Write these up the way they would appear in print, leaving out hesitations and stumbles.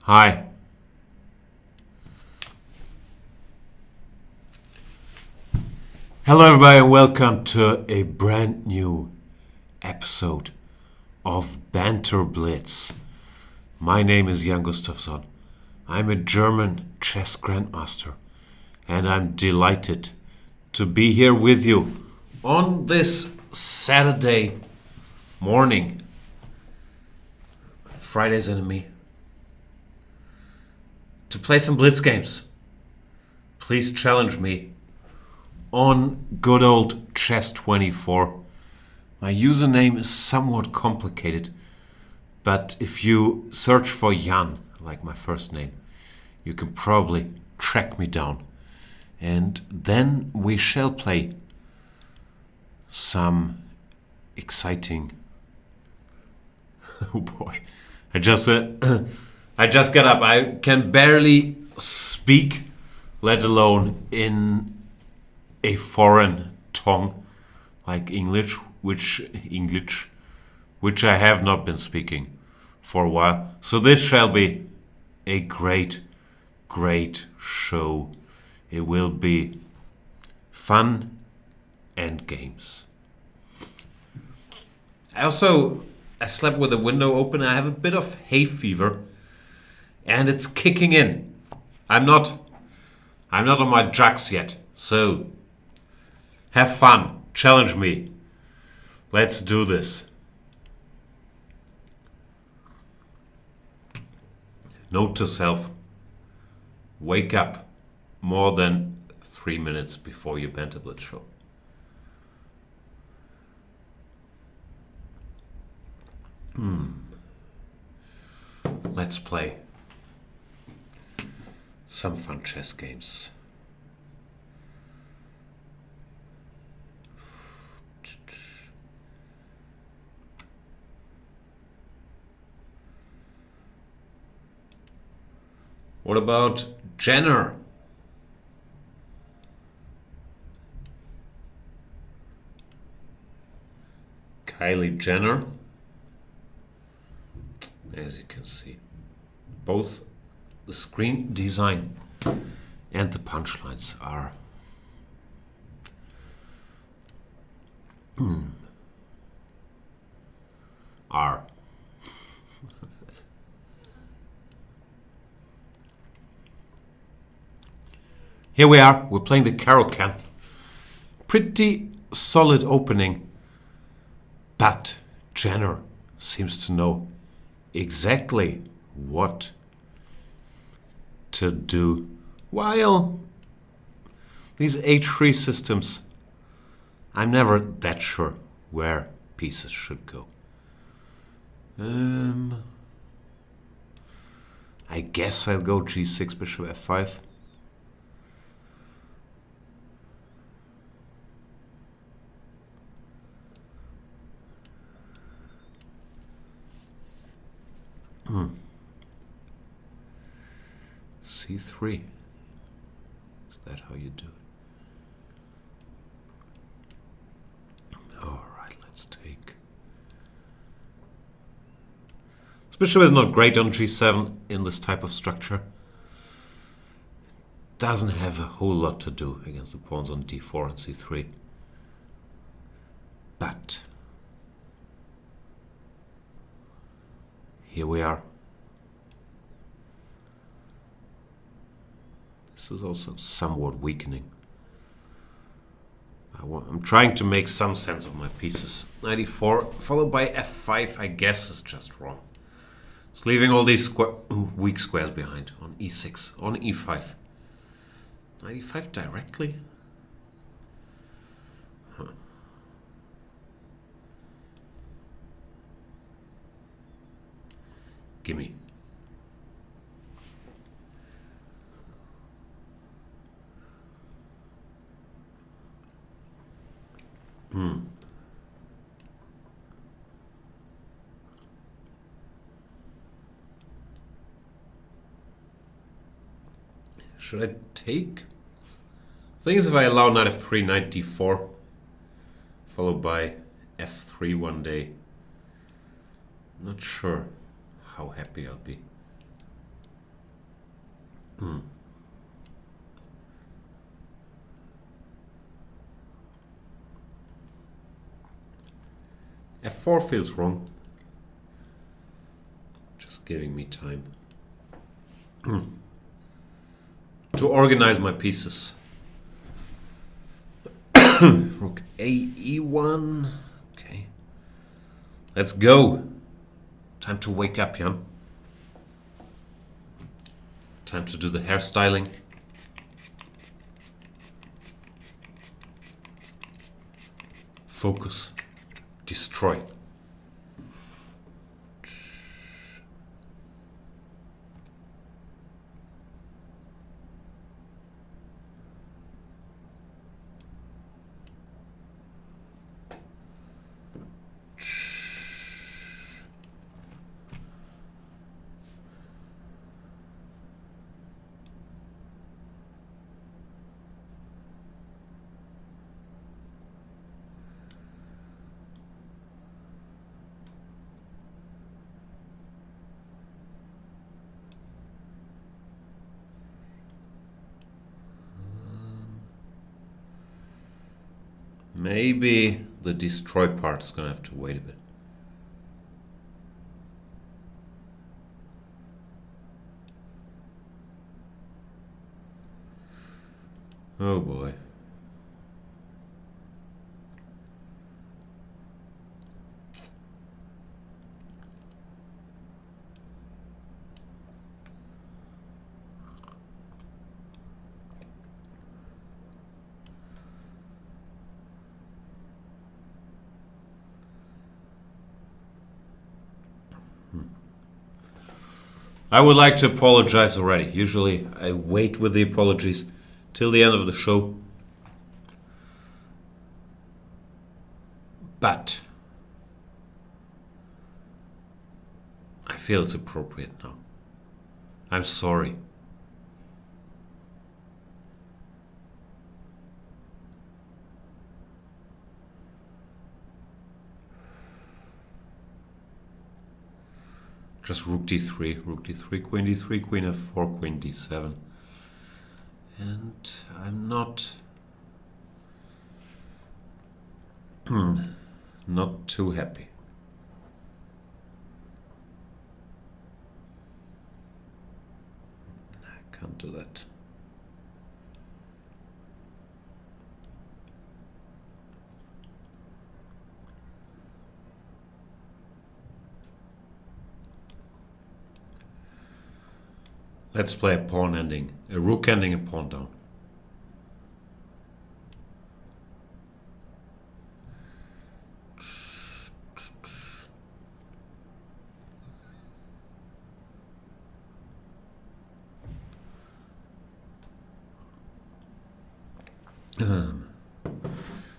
Hi. Hello, everybody, and welcome to a brand new episode of Banter Blitz. My name is Jan Gustafsson. I'm a German chess grandmaster, and I'm delighted to be here with you on this Saturday morning. Friday's enemy. To play some Blitz games. Please challenge me on good old Chess24. My username is somewhat complicated, but if you search for Jan, like my first name, you can probably track me down. And then we shall play some exciting... Oh boy. I just got up. I can barely speak, let alone in a foreign tongue like English, which I have not been speaking for a while. So this shall be a great show. It will be fun and games. I slept with the window open. I have a bit of hay fever, and it's kicking in. I'm not on my drugs yet, so have fun. Challenge me. Let's do this. Note to self: wake up more than 3 minutes before your Banter Blitz show. Let's play some fun chess games. What about Jenner? Kylie Jenner. As you can see, both the screen design and the punchlines are Here we are. We're playing the Caro-Kann. Pretty solid opening, but Jenner seems to know exactly what to do. While these H3 systems, I'm never that sure where pieces should go. I guess I'll go G6, Bishop F5. C3. Is that how you do it? Alright, let's take. This bishop is not great on G7 in this type of structure. Doesn't have a whole lot to do against the pawns on D4 and C3. But here we are. This is also somewhat weakening. I'm trying to make some sense of my pieces. 94 followed by F5, I guess, is just wrong. It's leaving all these weak squares behind on E6, on E5. 95 directly? Huh. Gimme. Should I take? Thing is, if I allow knight f3, knight d4, followed by f3 one day, I'm not sure how happy I'll be. F4 feels wrong. Just giving me time to organize my pieces. Rook A, E1. Okay. Let's go. Time to wake up, Jan. Time to do the hairstyling. Focus. Destroy. Maybe the destroy part is gonna have to wait a bit. Oh boy. I would like to apologize already. Usually I wait with the apologies till the end of the show. But I feel it's appropriate now. I'm sorry. Just rook d3, queen d3, queen f4, queen d7. And I'm not not too happy. I can't do that. Let's play a pawn ending, a rook ending, a pawn down.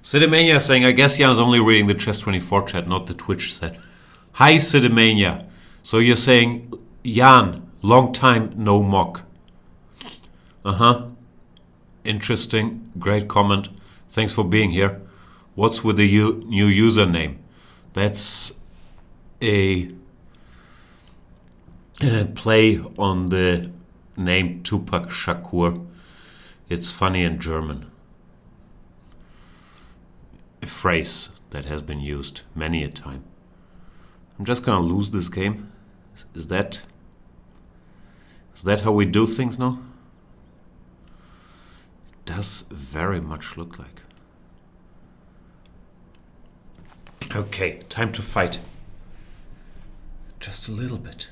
Sidimania saying, I guess Jan's only reading the Chess24 chat, not the Twitch chat. Hi Sidimania. So you're saying, Jan, long time no mock. Interesting. Great comment. Thanks for being here. What's with the new username? That's a play on the name Tupac Shakur. It's funny in German. A phrase that has been used many a time. I'm just gonna lose this game. Is that how we do things now? It does very much look like. Okay, time to fight. Just a little bit.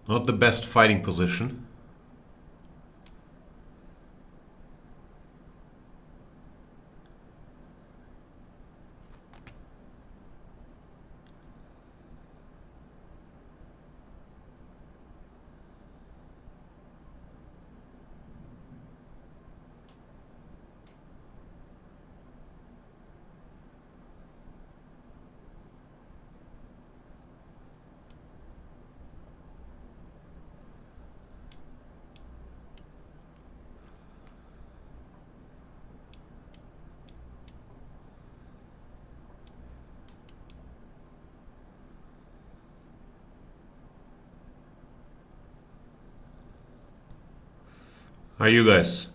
Not the best fighting position. How are you guys?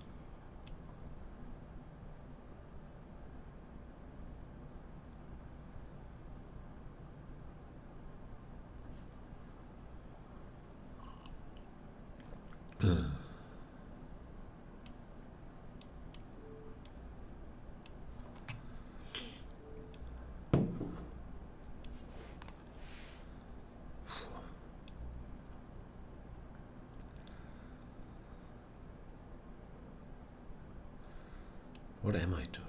What am I doing?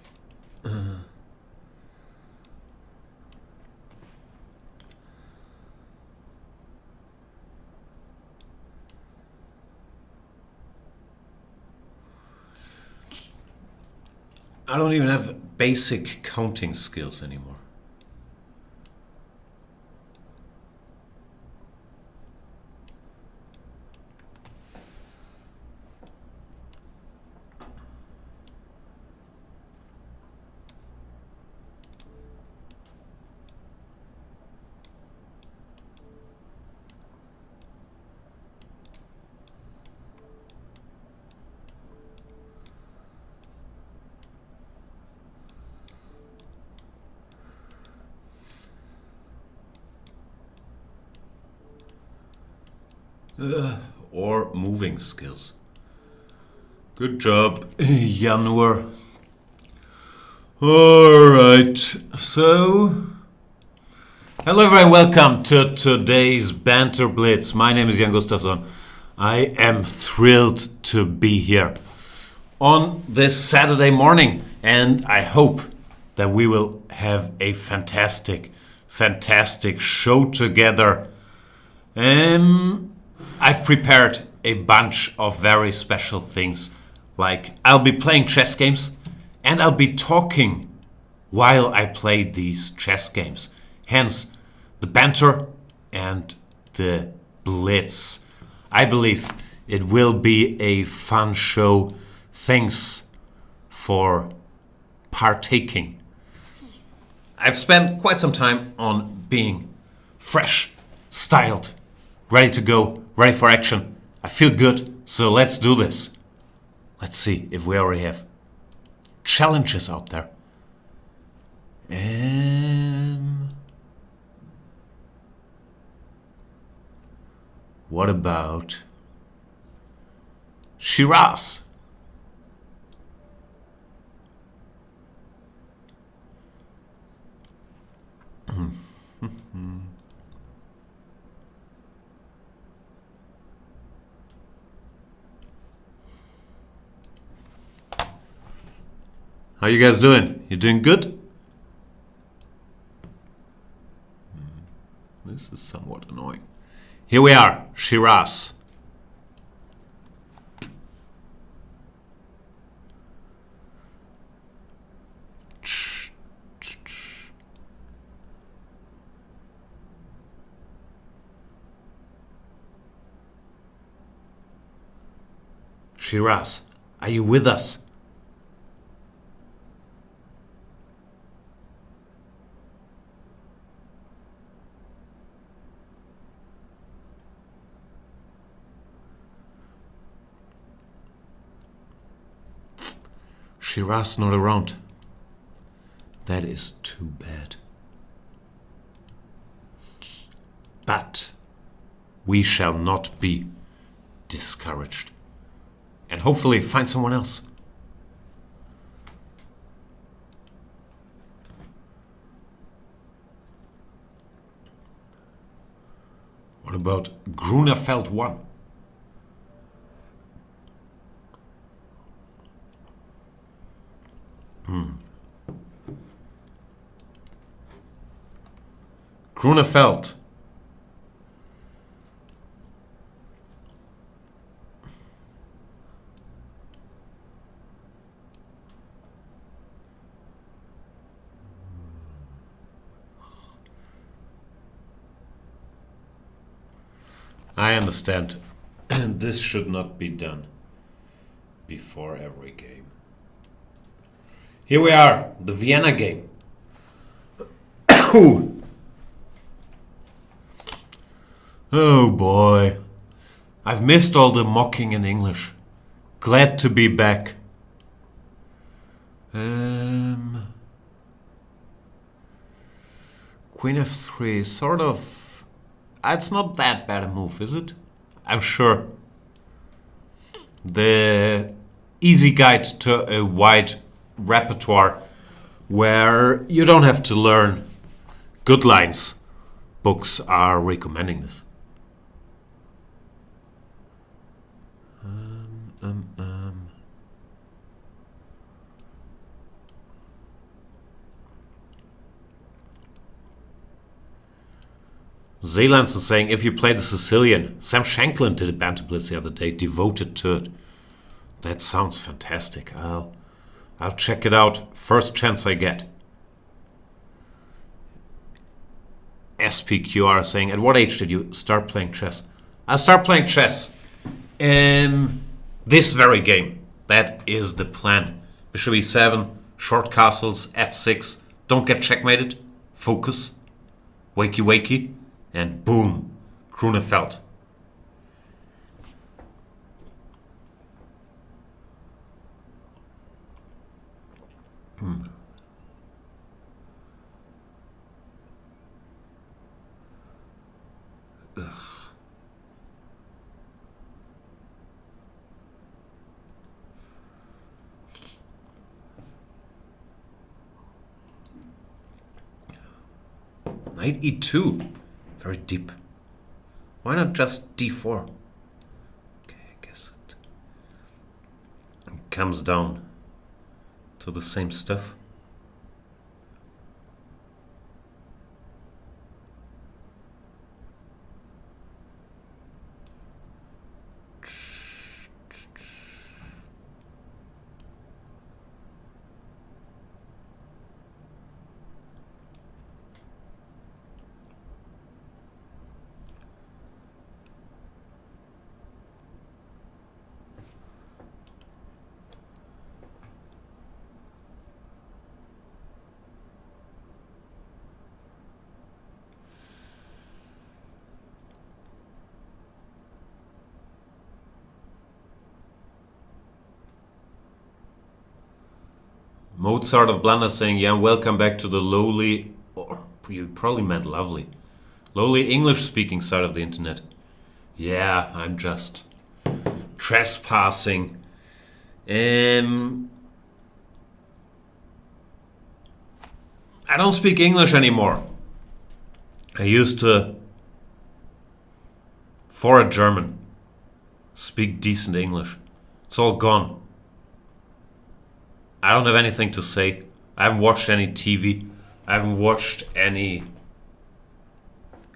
I don't even have basic counting skills anymore. Or moving skills. Good job, Janur. Alright, so... Hello everyone, welcome to today's Banter Blitz. My name is Jan Gustafsson. I am thrilled to be here on this Saturday morning, and I hope that we will have a fantastic show together. I've prepared a bunch of very special things, like I'll be playing chess games and I'll be talking while I play these chess games. Hence, the banter and the blitz. I believe it will be a fun show. Thanks for partaking. I've spent quite some time on being fresh, styled, ready to go, ready for action. I feel good, so let's do this. Let's see if we already have challenges out there. What about Shiraz? How you guys doing? You doing good? This is somewhat annoying. Here we are, Shiraz. Shiraz, are you with us? Shiraz not around. That is too bad. But we shall not be discouraged. And hopefully find someone else. What What about Grunewald 1? Grunewald. I understand. This should not be done before every game. Here we are, the Vienna game. Oh boy. I've missed all the mocking in English. Glad to be back. Queen f3, sort of. It's not that bad a move, is it? I'm sure. The easy guide to a wide repertoire where you don't have to learn good lines. Books are recommending this. Zeelands is saying, if you play the Sicilian, Sam Shanklin did a Banter Blitz the other day, devoted to it. That sounds fantastic. I'll check it out first chance I get. SPQR is saying, at what age did you start playing chess? I start playing chess in this very game. That is the plan. Bishop e7, short castles, f6. Don't get checkmated. Focus. Wakey wakey. And boom, Grunewald. Knight e2. Very deep. Why not just d4? Okay, I guess it comes down to the same stuff. Mozart of Blanda saying, yeah, welcome back to the lowly, or you probably meant lovely, lowly English-speaking side of the internet. Yeah, I'm just trespassing. I don't speak English anymore. I used to, for a German, speak decent English. It's all gone. I don't have anything to say. I haven't watched any TV. I haven't watched anything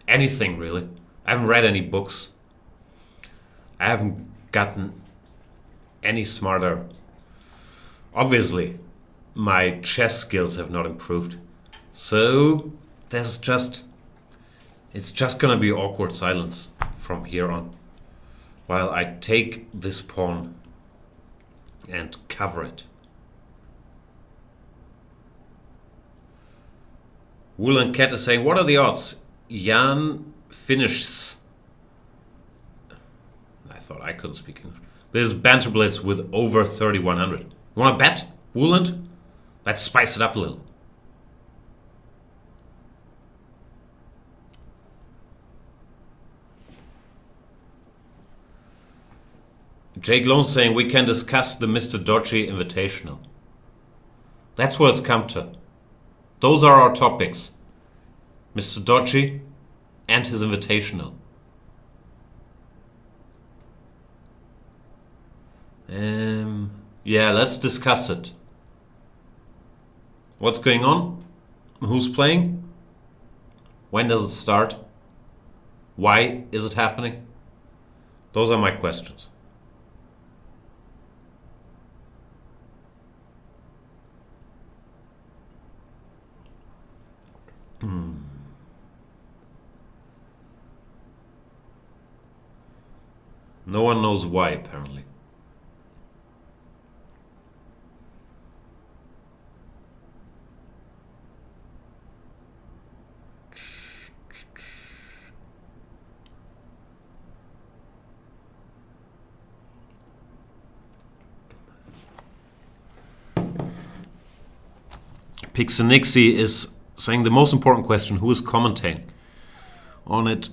really. I haven't read any books. I haven't gotten any smarter. Obviously, my chess skills have not improved. So it's just gonna be awkward silence from here on while I take this pawn and cover it. Woolen Cat is saying, what are the odds? Jan finishes. I thought I couldn't speak English. This is Banter Blitz with over 3,100. You want to bet, Wooland? Let's spice it up a little. Jake Lone saying, we can discuss the Mr. Dodgy Invitational. That's what it's come to. Those are our topics. Mr. Dodgy and his Invitational. Yeah, let's discuss it. What's going on? Who's playing? When does it start? Why is it happening? Those are my questions. No one knows why, apparently. Pixanixie is saying the most important question: who is commentating on it?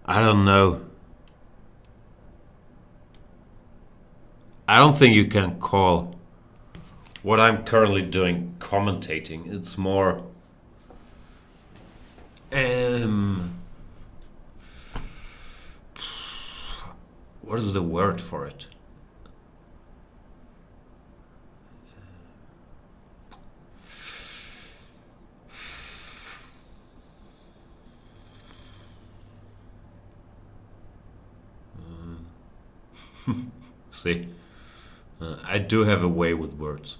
I don't know. I don't think you can call what I'm currently doing commentating. It's more. What is the word for it? See, I do have a way with words.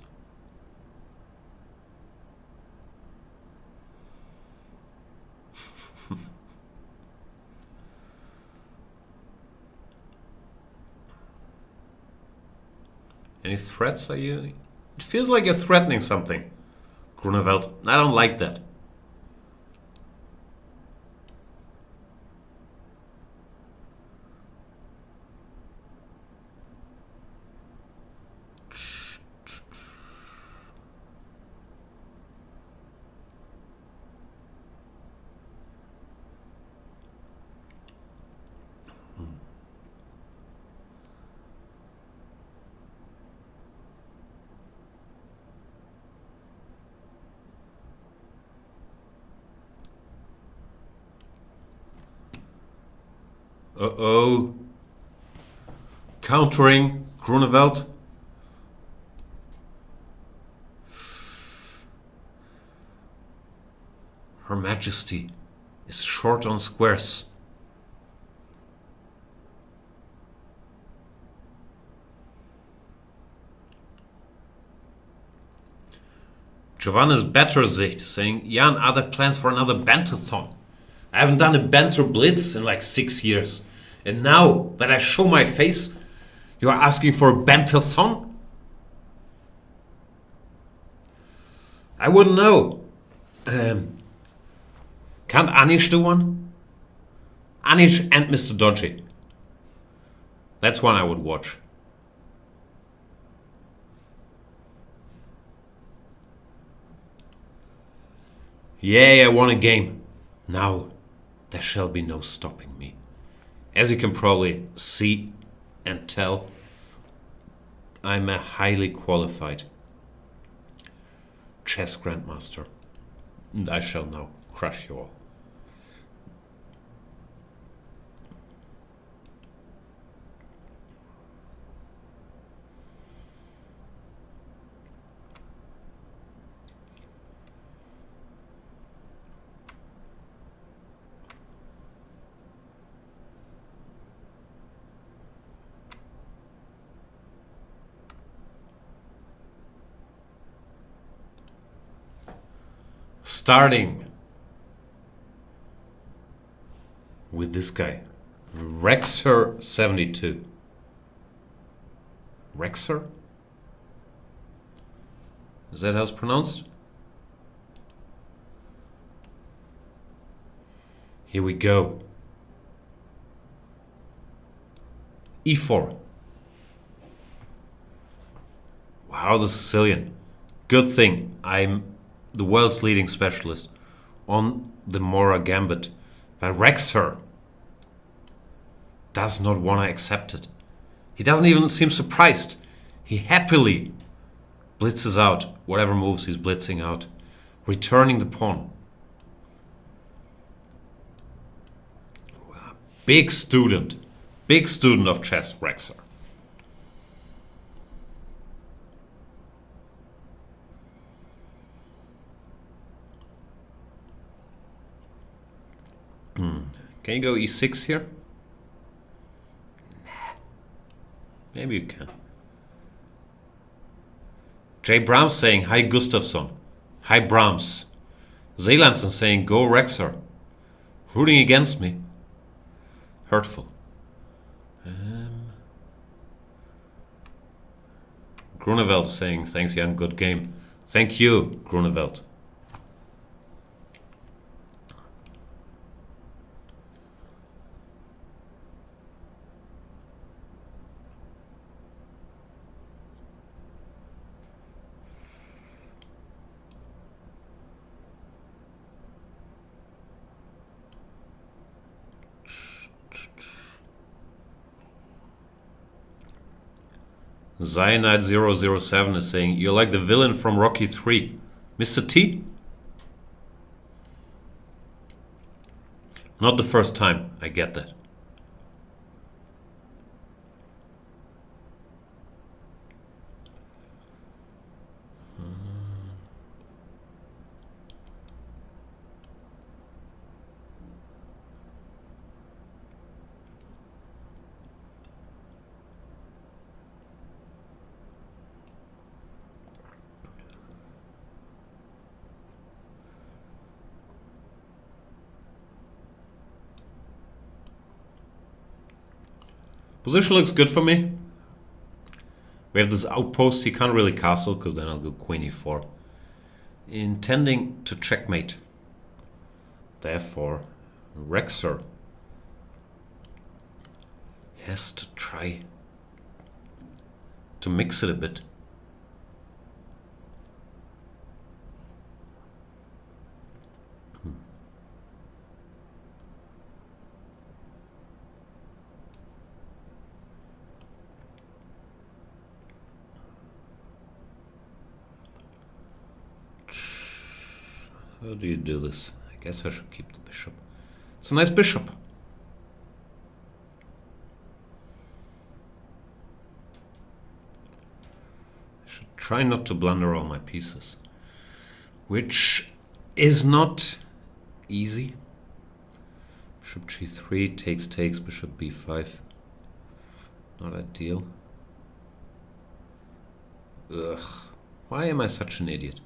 Any threats are you? It feels like you're threatening something, Grunewald. I don't like that. Uh-oh. Countering Grunewald. Her Majesty is short on squares. Giovanna's Bettersicht saying, Jan, are there plans for another Banterthon? I haven't done a Banter Blitz in like 6 years. And now that I show my face, you are asking for a Banterthon? I wouldn't know. Can't Anish do one? Anish and Mr. Dodgy. That's one I would watch. Yay, I won a game. Now there shall be no stopping me. As you can probably see and tell, I'm a highly qualified chess grandmaster. And I shall now crush you all. Starting with this guy, Rexer72. Rexer? Is that how it's pronounced? Here we go. E4. Wow, the Sicilian. Good thing I'm the world's leading specialist on the Mora Gambit. But Rexer does not want to accept it. He doesn't even seem surprised. He happily blitzes out whatever moves he's blitzing out, returning the pawn. Big student Big student of chess, Rexer. Can you go e6 here? Nah. Maybe you can. Jay Brahms saying, hi Gustafsson. Hi Brahms. Zeelandson saying, go Rexer. Rooting against me. Hurtful. Grunewald saying, thanks Jan, good game. Thank you, Grunewald. Cyanide007 is saying, you're like the villain from Rocky 3. Mr. T? Not the first time, I get that. Position looks good for me. We have this outpost. He can't really castle because then I'll go queen e4. Intending to checkmate. Therefore, Rexer has to try to mix it a bit. How do you do this? I guess I should keep the bishop. It's a nice bishop. I should try not to blunder all my pieces, which is not easy. Bishop g3 takes, bishop b5. Not ideal. Ugh. Why am I such an idiot?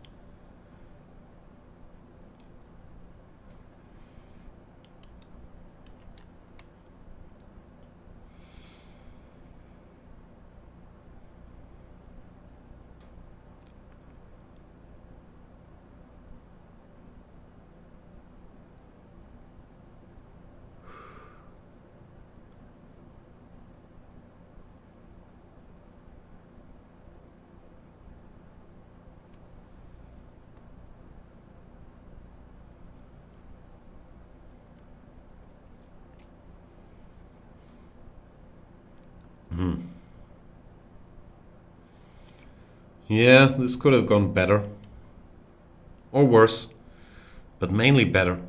Yeah, this could have gone better. Or worse. But mainly better.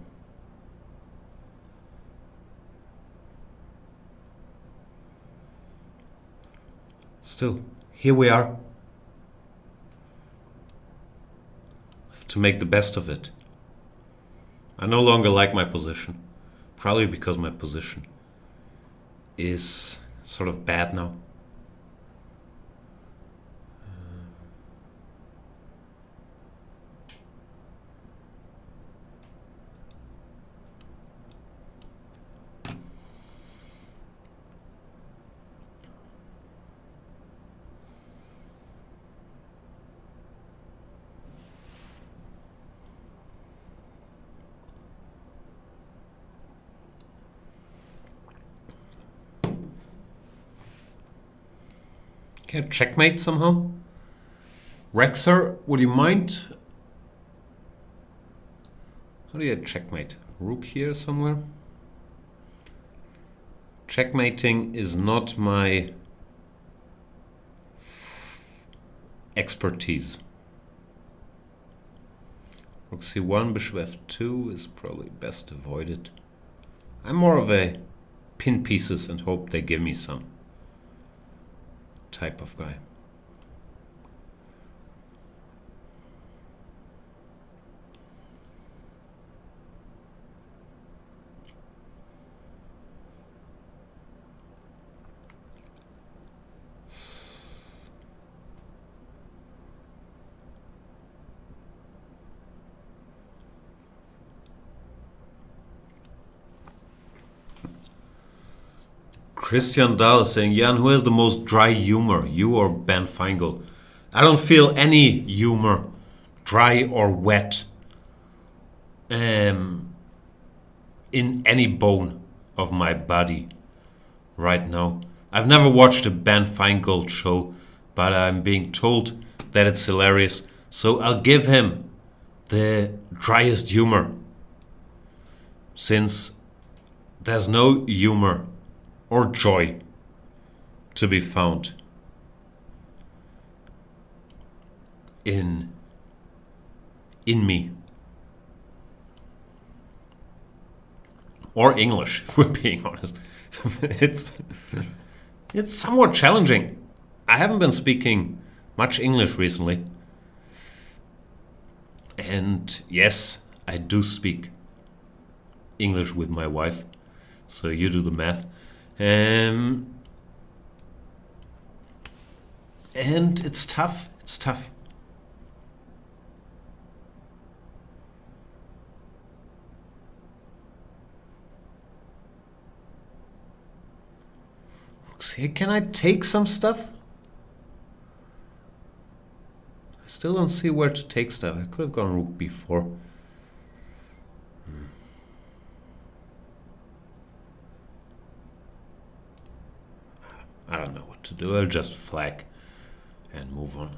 Still, here we are. I have to make the best of it. I no longer like my position. Probably because my position is sort of bad now. Can I checkmate somehow? Rexer, would you mind? How do you checkmate? Rook here somewhere? Checkmating is not my expertise. Rook c1, bishop f2 is probably best avoided. I'm more of a pin pieces and hope they give me some type of guy. Christian Dahl saying, Jan, who has the most dry humor, you or Ben Feingel? I don't feel any humor, dry or wet, in any bone of my body right now. I've never watched a Ben Feingel show, but I'm being told that it's hilarious. So I'll give him the driest humor, since there's no humor or joy to be found in me. Or English, if we're being honest. It's somewhat challenging. I haven't been speaking much English recently. And yes, I do speak English with my wife. So you do the math. And it's tough. It's tough. See, can I take some stuff? I still don't see where to take stuff. I could have gone rook b4. I don't know what to do. I'll just flag and move on.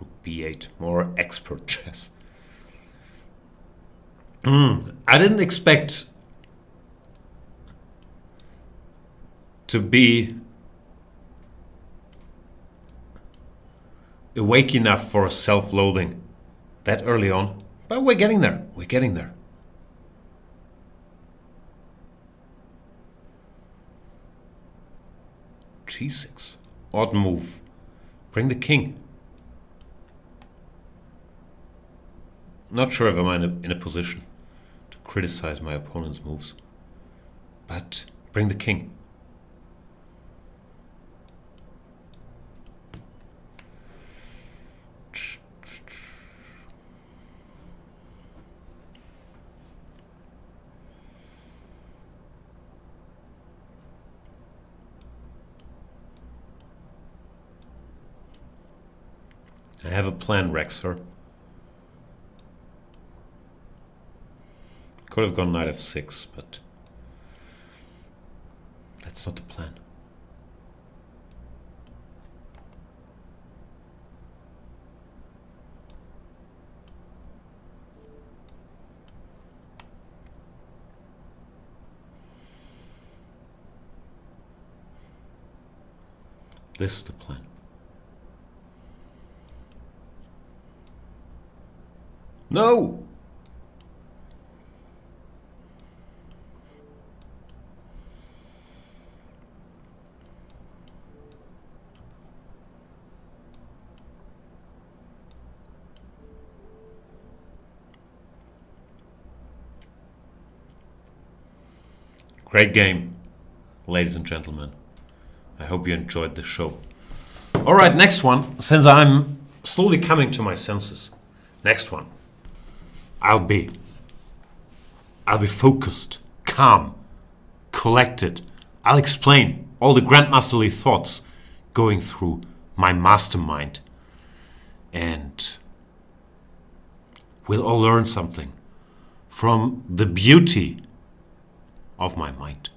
Rook b8, more expert chess. I didn't expect to be awake enough for self-loathing that early on, but we're getting there. We're getting there. G6, odd move. Bring the king. Not sure if I'm in a position to criticize my opponent's moves, but bring the king. I have a plan, Rexer. Could have gone knight f6, but that's not the plan. This is the plan. No! Great game, ladies and gentlemen. I hope you enjoyed the show. All right, next one. Since I'm slowly coming to my senses, next one. I'll be focused, calm, collected. I'll explain all the grandmasterly thoughts going through my mastermind. And we'll all learn something from the beauty of my mind.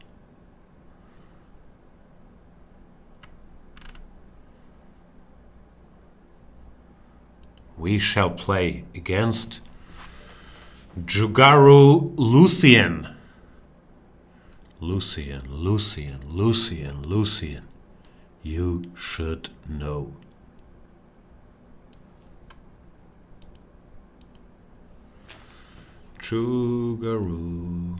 We shall play against Jugaru Luthien. Lucian, Lucian, Lucian, Lucian. You should know. Chugaru.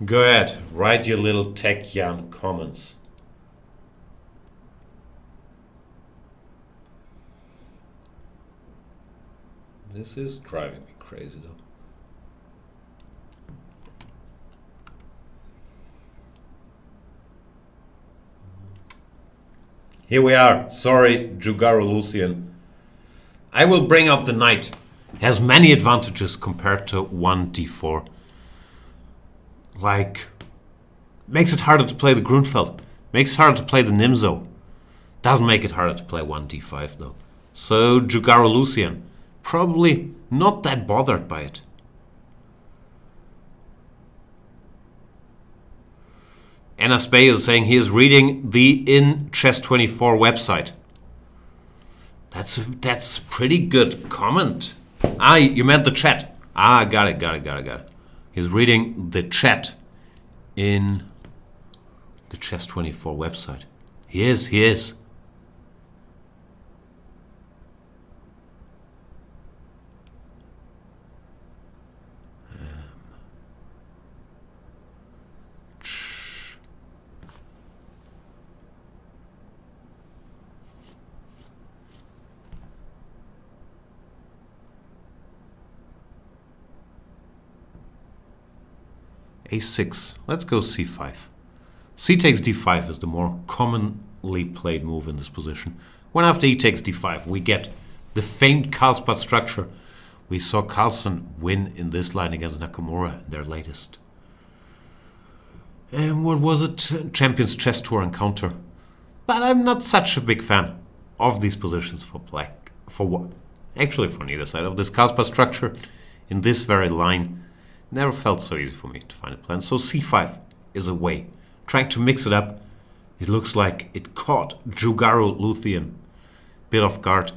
Go ahead, write your little tech Jan comments. This is driving me crazy though. Here we are. Sorry, Jugaru Lucian. I will bring out the knight. Has many advantages compared to 1d4. Like, makes it harder to play the Grunfeld. Makes it harder to play the Nimzo. Doesn't make it harder to play 1d5 though. So Jugaru Lucian, probably not that bothered by it. Anna Spey is saying he is reading the In Chess24 website. That's a pretty good comment. Ah, you meant the chat. Ah, got it. He's reading the chat in the Chess24 website. He is. A6. Let's go c5. C takes d5 is the more commonly played move in this position. When after e takes d5, we get the famed Karlsbad structure. We saw Carlsen win in this line against Nakamura, their latest. And what was it? Champions Chess Tour encounter. But I'm not such a big fan of these positions for black. For what? Actually, for neither side. Of this Karlsbad structure in this very line. Never felt so easy for me to find a plan. So c5 is a way. Trying to mix it up. It looks like it caught Jugaru Lucian bit off guard.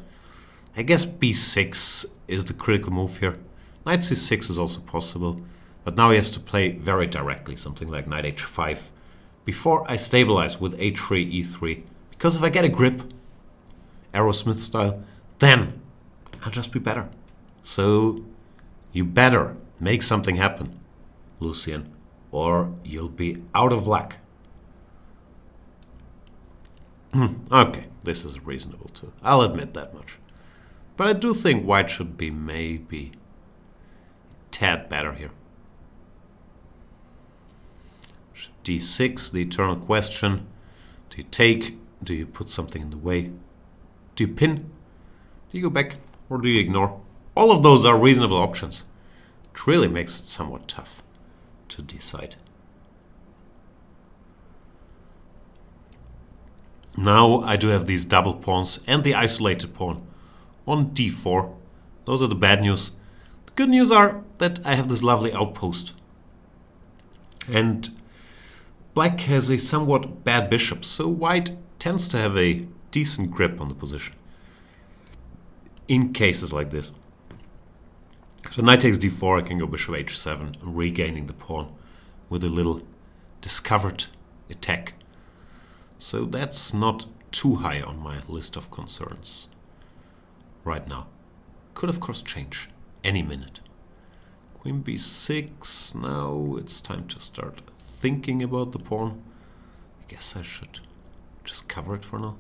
I guess b6 is the critical move here. Knight c6 is also possible. But now he has to play very directly. Something like knight h5. Before I stabilize with h3, e3. Because if I get a grip, Aerosmith style, then I'll just be better. So you better make something happen, Lucian, or you'll be out of luck. Okay, this is reasonable too. I'll admit that much. But I do think white should be maybe a tad better here. d6, the eternal question. Do you take? Do you put something in the way? Do you pin? Do you go back? Or do you ignore? All of those are reasonable options. It really makes it somewhat tough to decide. Now I do have these double pawns and the isolated pawn on d4. Those are the bad news. The good news are that I have this lovely outpost. And black has a somewhat bad bishop, so white tends to have a decent grip on the position in cases like this. So knight takes d4, I can go bishop h7, regaining the pawn with a little discovered attack. So that's not too high on my list of concerns right now. Could of course change any minute. Queen b6, now it's time to start thinking about the pawn. I guess I should just cover it for now.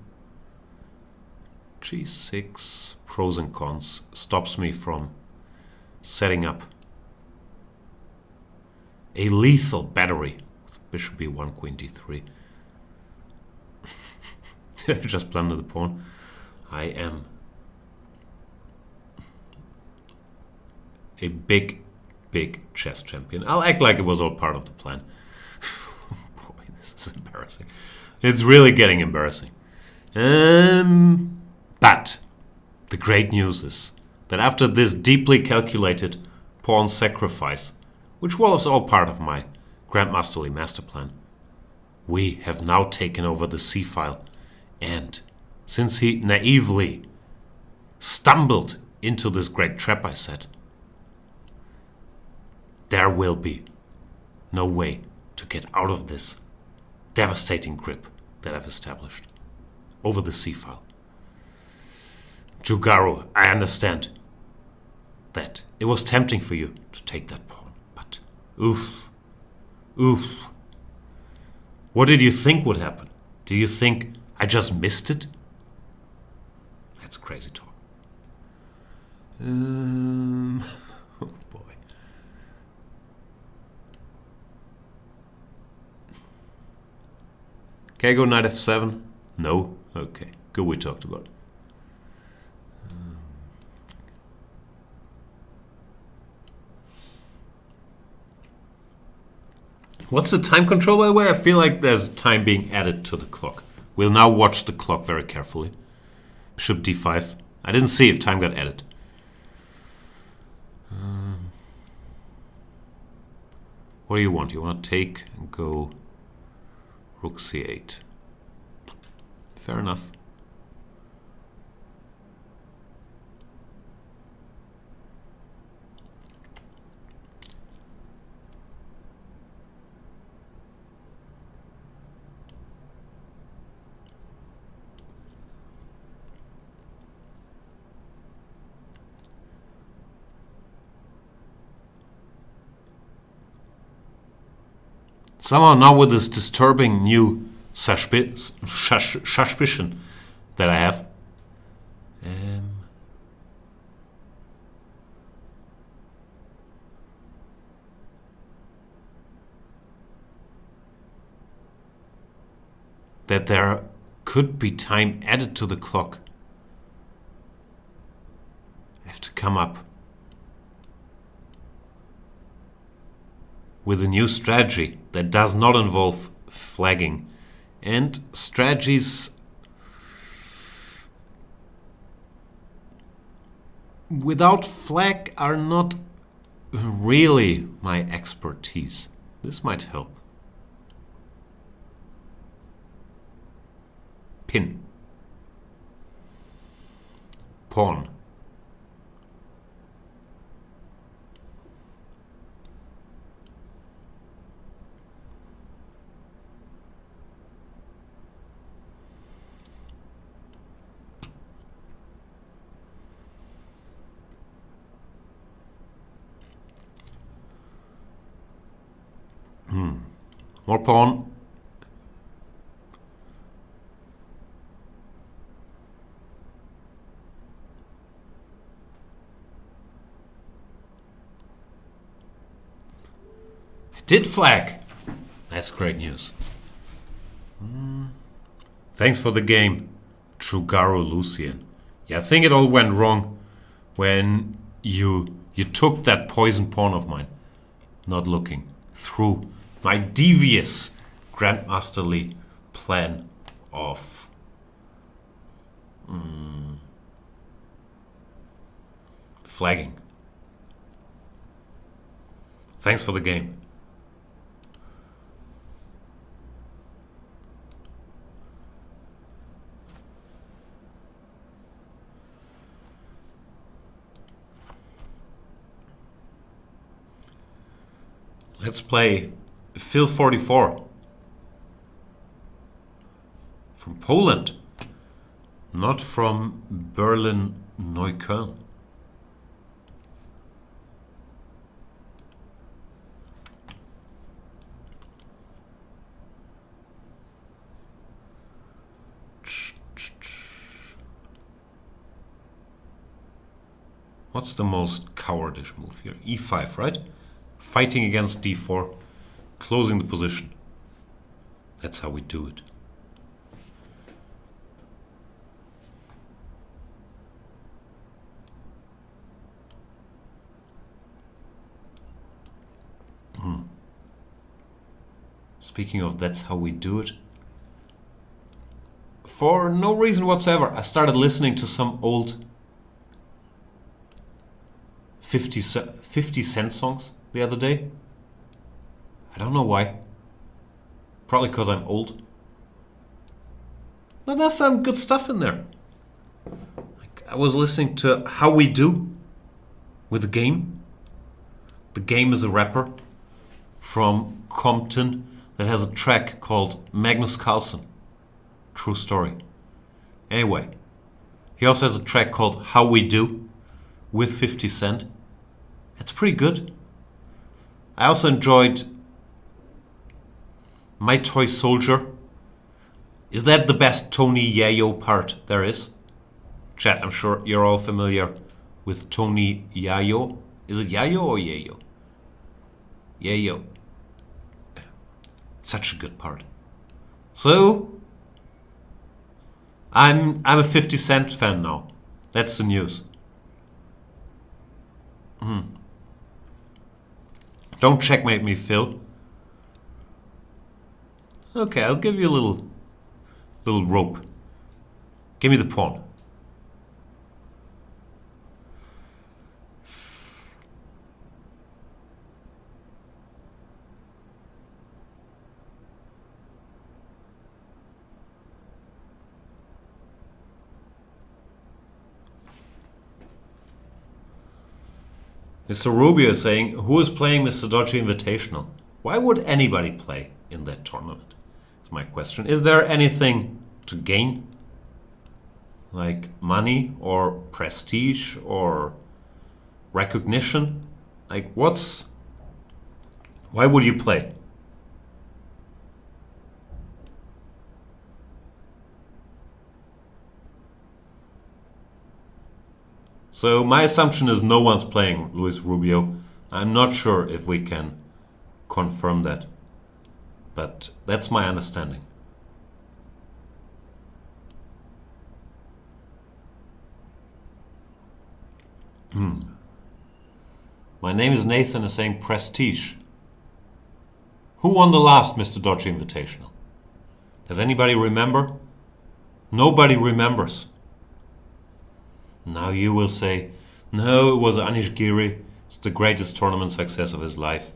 g6, pros and cons, stops me from setting up a lethal battery. Bishop b1, queen d3. Just plunder the pawn. I am a big chess champion. I'll act like it was all part of the plan. Boy, this is embarrassing. It's really getting embarrassing. But the great news is that after this deeply calculated pawn sacrifice, which was all part of my Grandmasterly master plan, we have now taken over the c-file, and since he naively stumbled into this great trap I set, there will be no way to get out of this devastating grip that I've established over the c-file. Jugaru, I understand that it was tempting for you to take that pawn, but oof. What did you think would happen? Do you think I just missed it? That's crazy talk. Oh boy. Can I go knight f7? No? Okay. Good, we talked about it. What's the time control, by the way? I feel like there's time being added to the clock. We'll now watch the clock very carefully. Bishop d5. I didn't see if time got added. What do you want? You want to take and go rook c8. Fair enough. Somehow now with this disturbing new suspicion that I have, that there could be time added to the clock. I have to come up with a new strategy that does not involve flagging. And strategies without flag are not really my expertise. This might help. Pin. Pawn. More pawn. I did flag. That's great news. Thanks for the game, Trugaru Lucian. Yeah, I think it all went wrong when you took that poison pawn of mine, not looking through my devious grandmasterly plan of flagging. Thanks for the game. Let's play Phil 44 from Poland, not from Berlin Neukölln. What's the most cowardish move here? E5, right? Fighting against d4, closing the position. That's how we do it. Speaking of that's how we do it, for no reason whatsoever, I started listening to some old 50 Cent songs the other day. I don't know why. Probably because I'm old. But there's some good stuff in there. I was listening to How We Do with The Game. The Game is a rapper from Compton that has a track called Magnus Carlsen. True story. Anyway, he also has a track called How We Do with 50 Cent. It's pretty good. I also enjoyed My Toy Soldier. Is that the best Tony Yayo part there is? Chat, I'm sure you're all familiar with Tony Yayo. Is it Yayo or Yayo? Yayo. Such a good part. So, I'm a 50 Cent fan now. That's the news. Don't checkmate me, Phil. Okay, I'll give you a little rope. Give me the pawn. Mr. Rubio is saying, who is playing Mr. Dodgy Invitational? Why would anybody play in that tournament? That's my question. Is there anything to gain? Like money or prestige or recognition? Like why would you play? So my assumption is no one's playing Luis Rubio. I'm not sure if we can confirm that, but that's my understanding. My name is Nathan is saying prestige. Who won the last Mr. Dodgy Invitational? Does anybody remember? Nobody remembers. Now you will say, no, it was Anish Giri. It's the greatest tournament success of his life.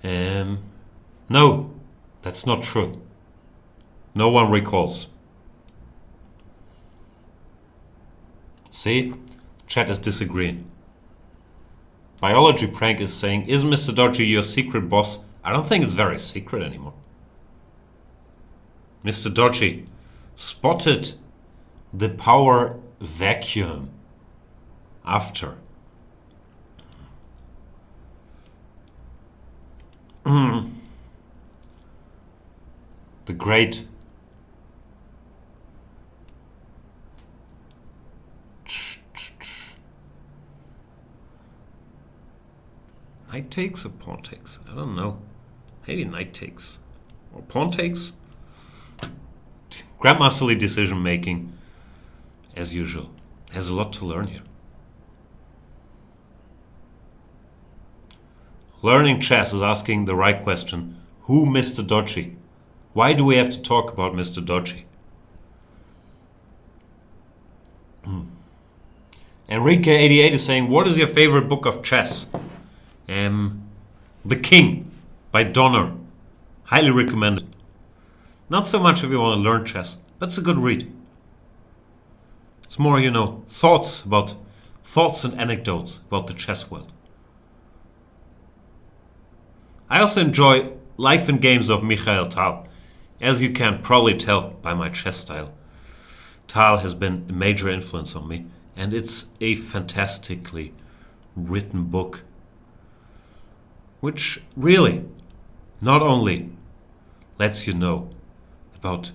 No, that's not true. No one recalls. See? Chat is disagreeing. Biology Prank is saying, is Mr. Dodgy your secret boss? I don't think it's very secret anymore. Mr. Dodgy spotted the power vacuum after. The great knight takes or pawn takes? I don't know. Maybe knight takes or pawn takes. Grandmasterly decision making, as usual. Has a lot to learn here. Learning Chess is asking the right question. Who Mr. Dodgy? Why do we have to talk about Mr. Dodgy? Enrique88 is saying, what is your favorite book of chess? The King by Donner. Highly recommended. Not so much if you want to learn chess, but it's a good read. It's more, thoughts and anecdotes about the chess world. I also enjoy Life and Games of Michael Tal. As you can probably tell by my chess style, Tal has been a major influence on me, and it's a fantastically written book, which really not only lets you know about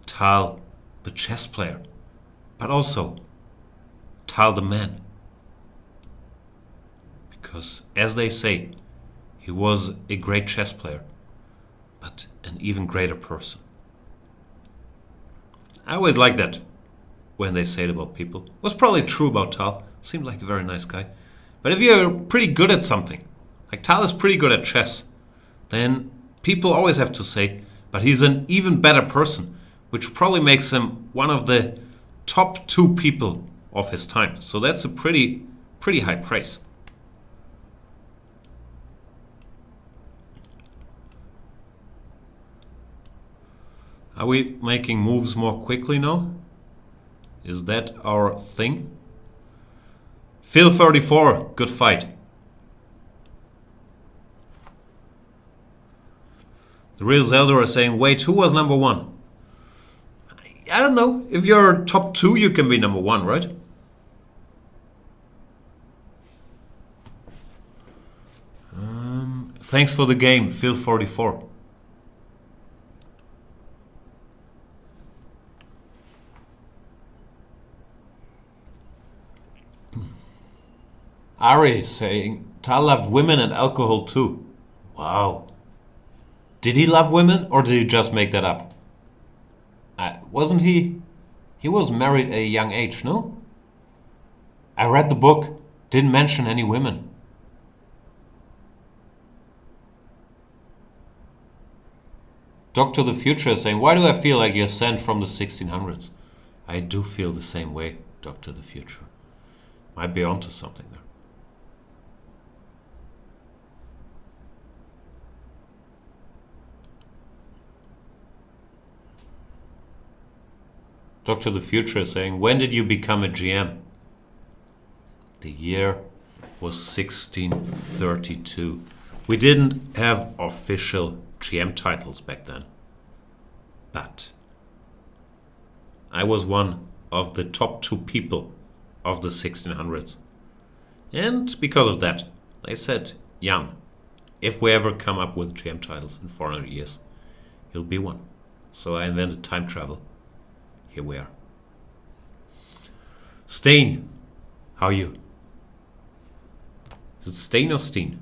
Tal, the chess player, but also Tal the man. Because, as they say, he was a great chess player, but an even greater person. I always like that when they say it about people. It was probably true about Tal. Seemed like a very nice guy. But if you're pretty good at something, like Tal is pretty good at chess, then people always have to say, but he's an even better person, which probably makes him one of the top 2 people of his time. So that's a pretty high praise. Are we making moves more quickly now? Is that our thing? Phil 34, good fight. The real Zelda is saying, wait, who was number 1? I don't know. If you're top 2, you can be number 1, right? Thanks for the game, Phil 44. Ari is saying, Tal loved women and alcohol too. Wow. Did he love women or did he just make that up? Wasn't he? He was married at a young age, no? I read the book. Didn't mention any women. Doctor the Future is saying, why do I feel like you're sent from the 1600s? I do feel the same way, Doctor the Future. Might be onto something there. Doctor the Future is saying, when did you become a GM? The year was 1632. We didn't have official GM titles back then. But I was one of the top 2 people of the 1600s. And because of that, they said, Jan, if we ever come up with GM titles in 400 years, you'll be one. So I invented time travel. Here we are. Stain, how are you? Is it Stain or Steen?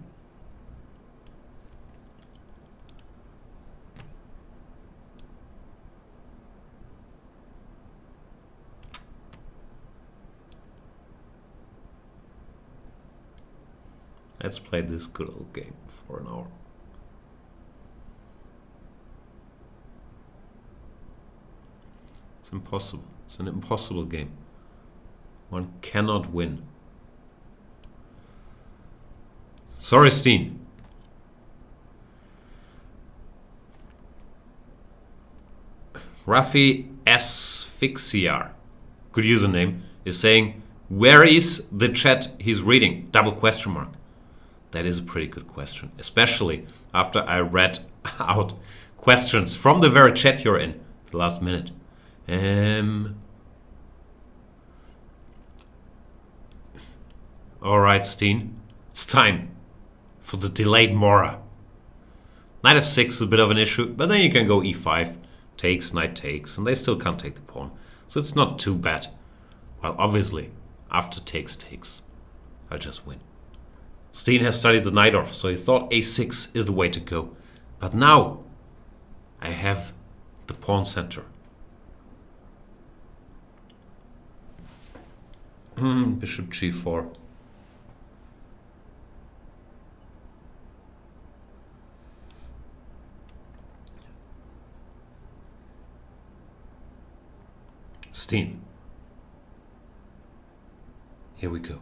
Let's play this good old game for an hour. It's impossible. It's an impossible game. One cannot win. Sorry, Steen. Rafi Asphyxiar, good username, is saying, where is the chat he's reading? Double question mark. That is a pretty good question, especially after I read out questions from the very chat you're in the last minute. Alright, Steen. It's time for the delayed Mora. Knight f6 is a bit of an issue, but then you can go e5, takes, knight takes, and they still can't take the pawn. So it's not too bad. Well, obviously, after takes, I'll just win. Steen has studied the knight off, so he thought a6 is the way to go. But now, I have the pawn center. Bishop g4. Steen. Here we go.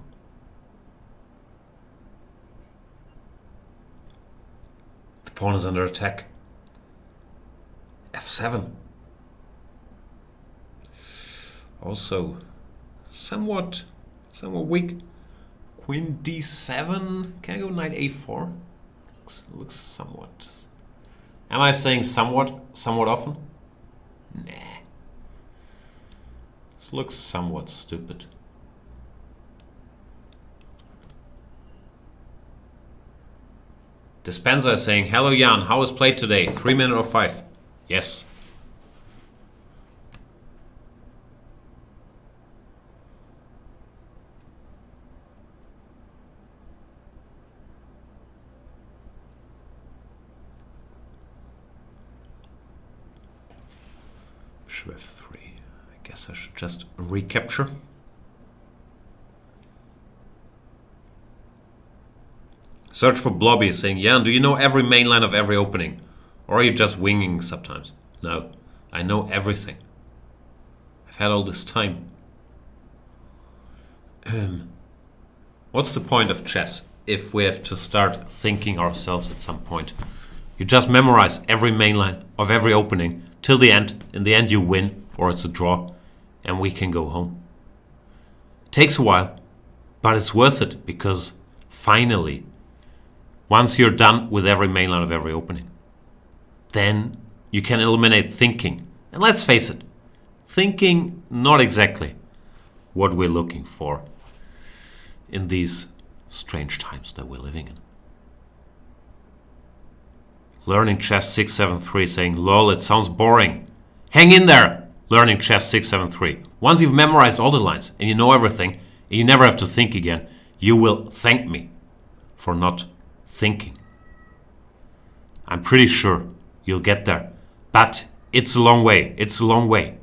The pawn is under attack. f7. Also, somewhat weak. Queen d7. Can I go knight a4? Looks somewhat. Am I saying somewhat often? Nah. This looks somewhat stupid. Dispenser is saying, hello Jan, how was played today? 3 minute or 5? Yes. Bishop f3. I guess I should just recapture. Search for Blobby is saying, Jan, do you know every main line of every opening? Or are you just winging sometimes? No, I know everything. I've had all this time. What's the point of chess if we have to start thinking ourselves at some point? You just memorize every main line of every opening till the end. In the end you win or it's a draw. and we can go home. Takes a while, but it's worth it because finally, once you're done with every mainline of every opening, then you can eliminate thinking. And let's face it, thinking not exactly what we're looking for in these strange times that we're living in. Learning chess 673 saying, lol, it sounds boring. Hang in there, learning chess 673. Once you've memorized all the lines and you know everything, and you never have to think again, you will thank me for not thinking. I'm pretty sure you'll get there. But it's a long way. It's a long way.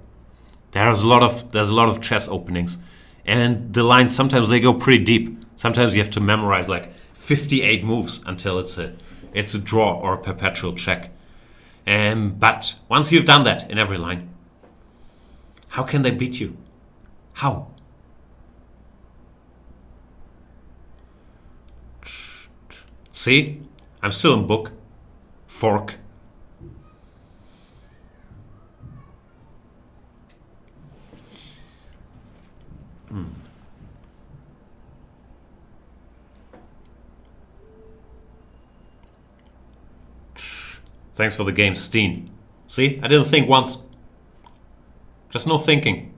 There's a lot of chess openings, and the lines sometimes they go pretty deep. Sometimes you have to memorize like 58 moves until it's a draw or a perpetual check. But once you've done that in every line, how can they beat you? How? See, I'm still in book. Fork. Thanks for the game, Steen. See, I didn't think once. Just no thinking.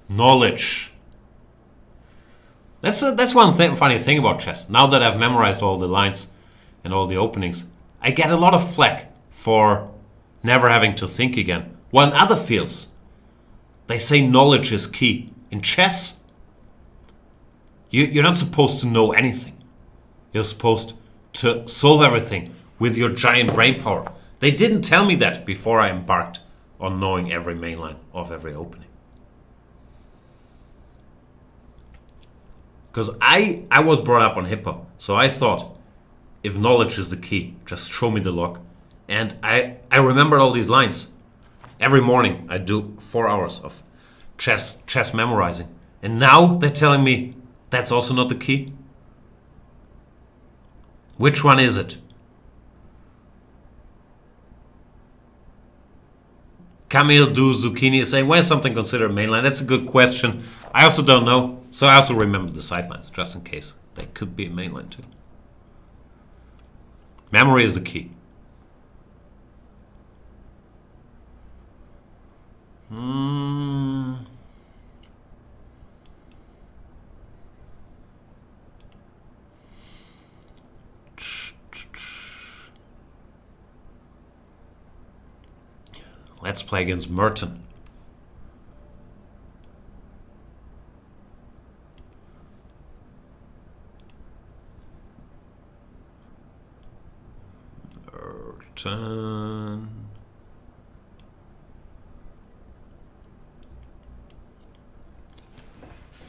Knowledge. That's one funny thing about chess. Now that I've memorized all the lines and all the openings, I get a lot of flack for never having to think again. While in other fields, they say knowledge is key. In chess, you're not supposed to know anything. You're supposed to solve everything with your giant brain power. They didn't tell me that before I embarked on knowing every mainline of every opening. Because I was brought up on hip hop, so I thought if knowledge is the key, just show me the lock. And I remembered all these lines. Every morning I do 4 hours of chess memorizing. And now they're telling me that's also not the key. Which one is it? Camille Du Zucchini is saying, when is something considered mainline? That's a good question. I also don't know. So I also remember the sidelines, just in case. They could be a mainline too. Memory is the key. Let's play against Merton. Merton.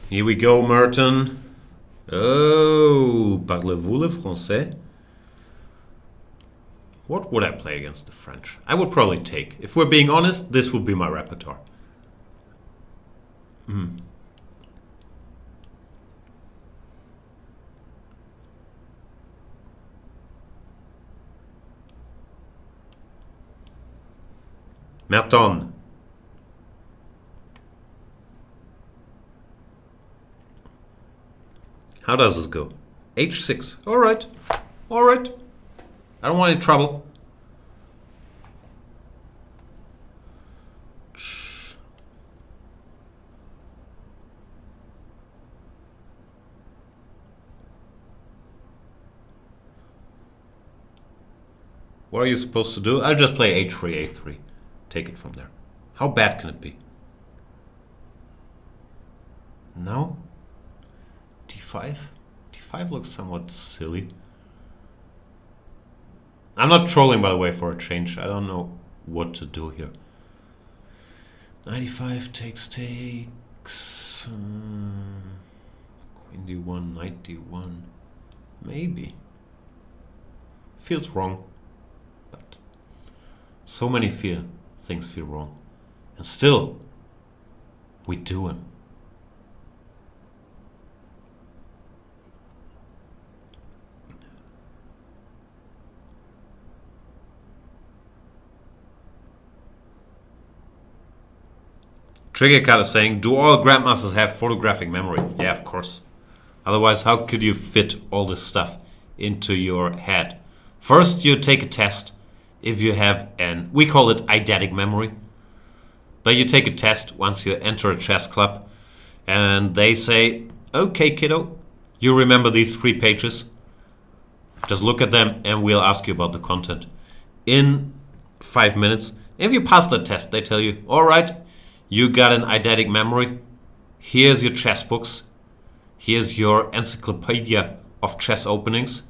Here we go, Merton. Oh, parlez-vous le français? What would I play against the French? I would probably take. If we're being honest, this would be my repertoire. Merton. How does this go? H6. All right. All right. I don't want any trouble. What are you supposed to do? I'll just play H3, A3. Take it from there. How bad can it be? No? D5? D5 looks somewhat silly. I'm not trolling, by the way, for a change. I don't know what to do here. 95 takes. Queen D1, knight D1. Maybe. Feels wrong. But so many things feel wrong. And still, we do them. Trigger Cut is saying, do all grandmasters have photographic memory? Yeah, of course. Otherwise, how could you fit all this stuff into your head? First, you take a test if you have we call it eidetic memory. But you take a test once you enter a chess club, and they say, okay, kiddo, you remember these 3 pages? Just look at them and we'll ask you about the content in 5 minutes. If you pass the test, they tell you, all right, you got an eidetic memory. Here's your chess books. Here's your encyclopedia of chess openings.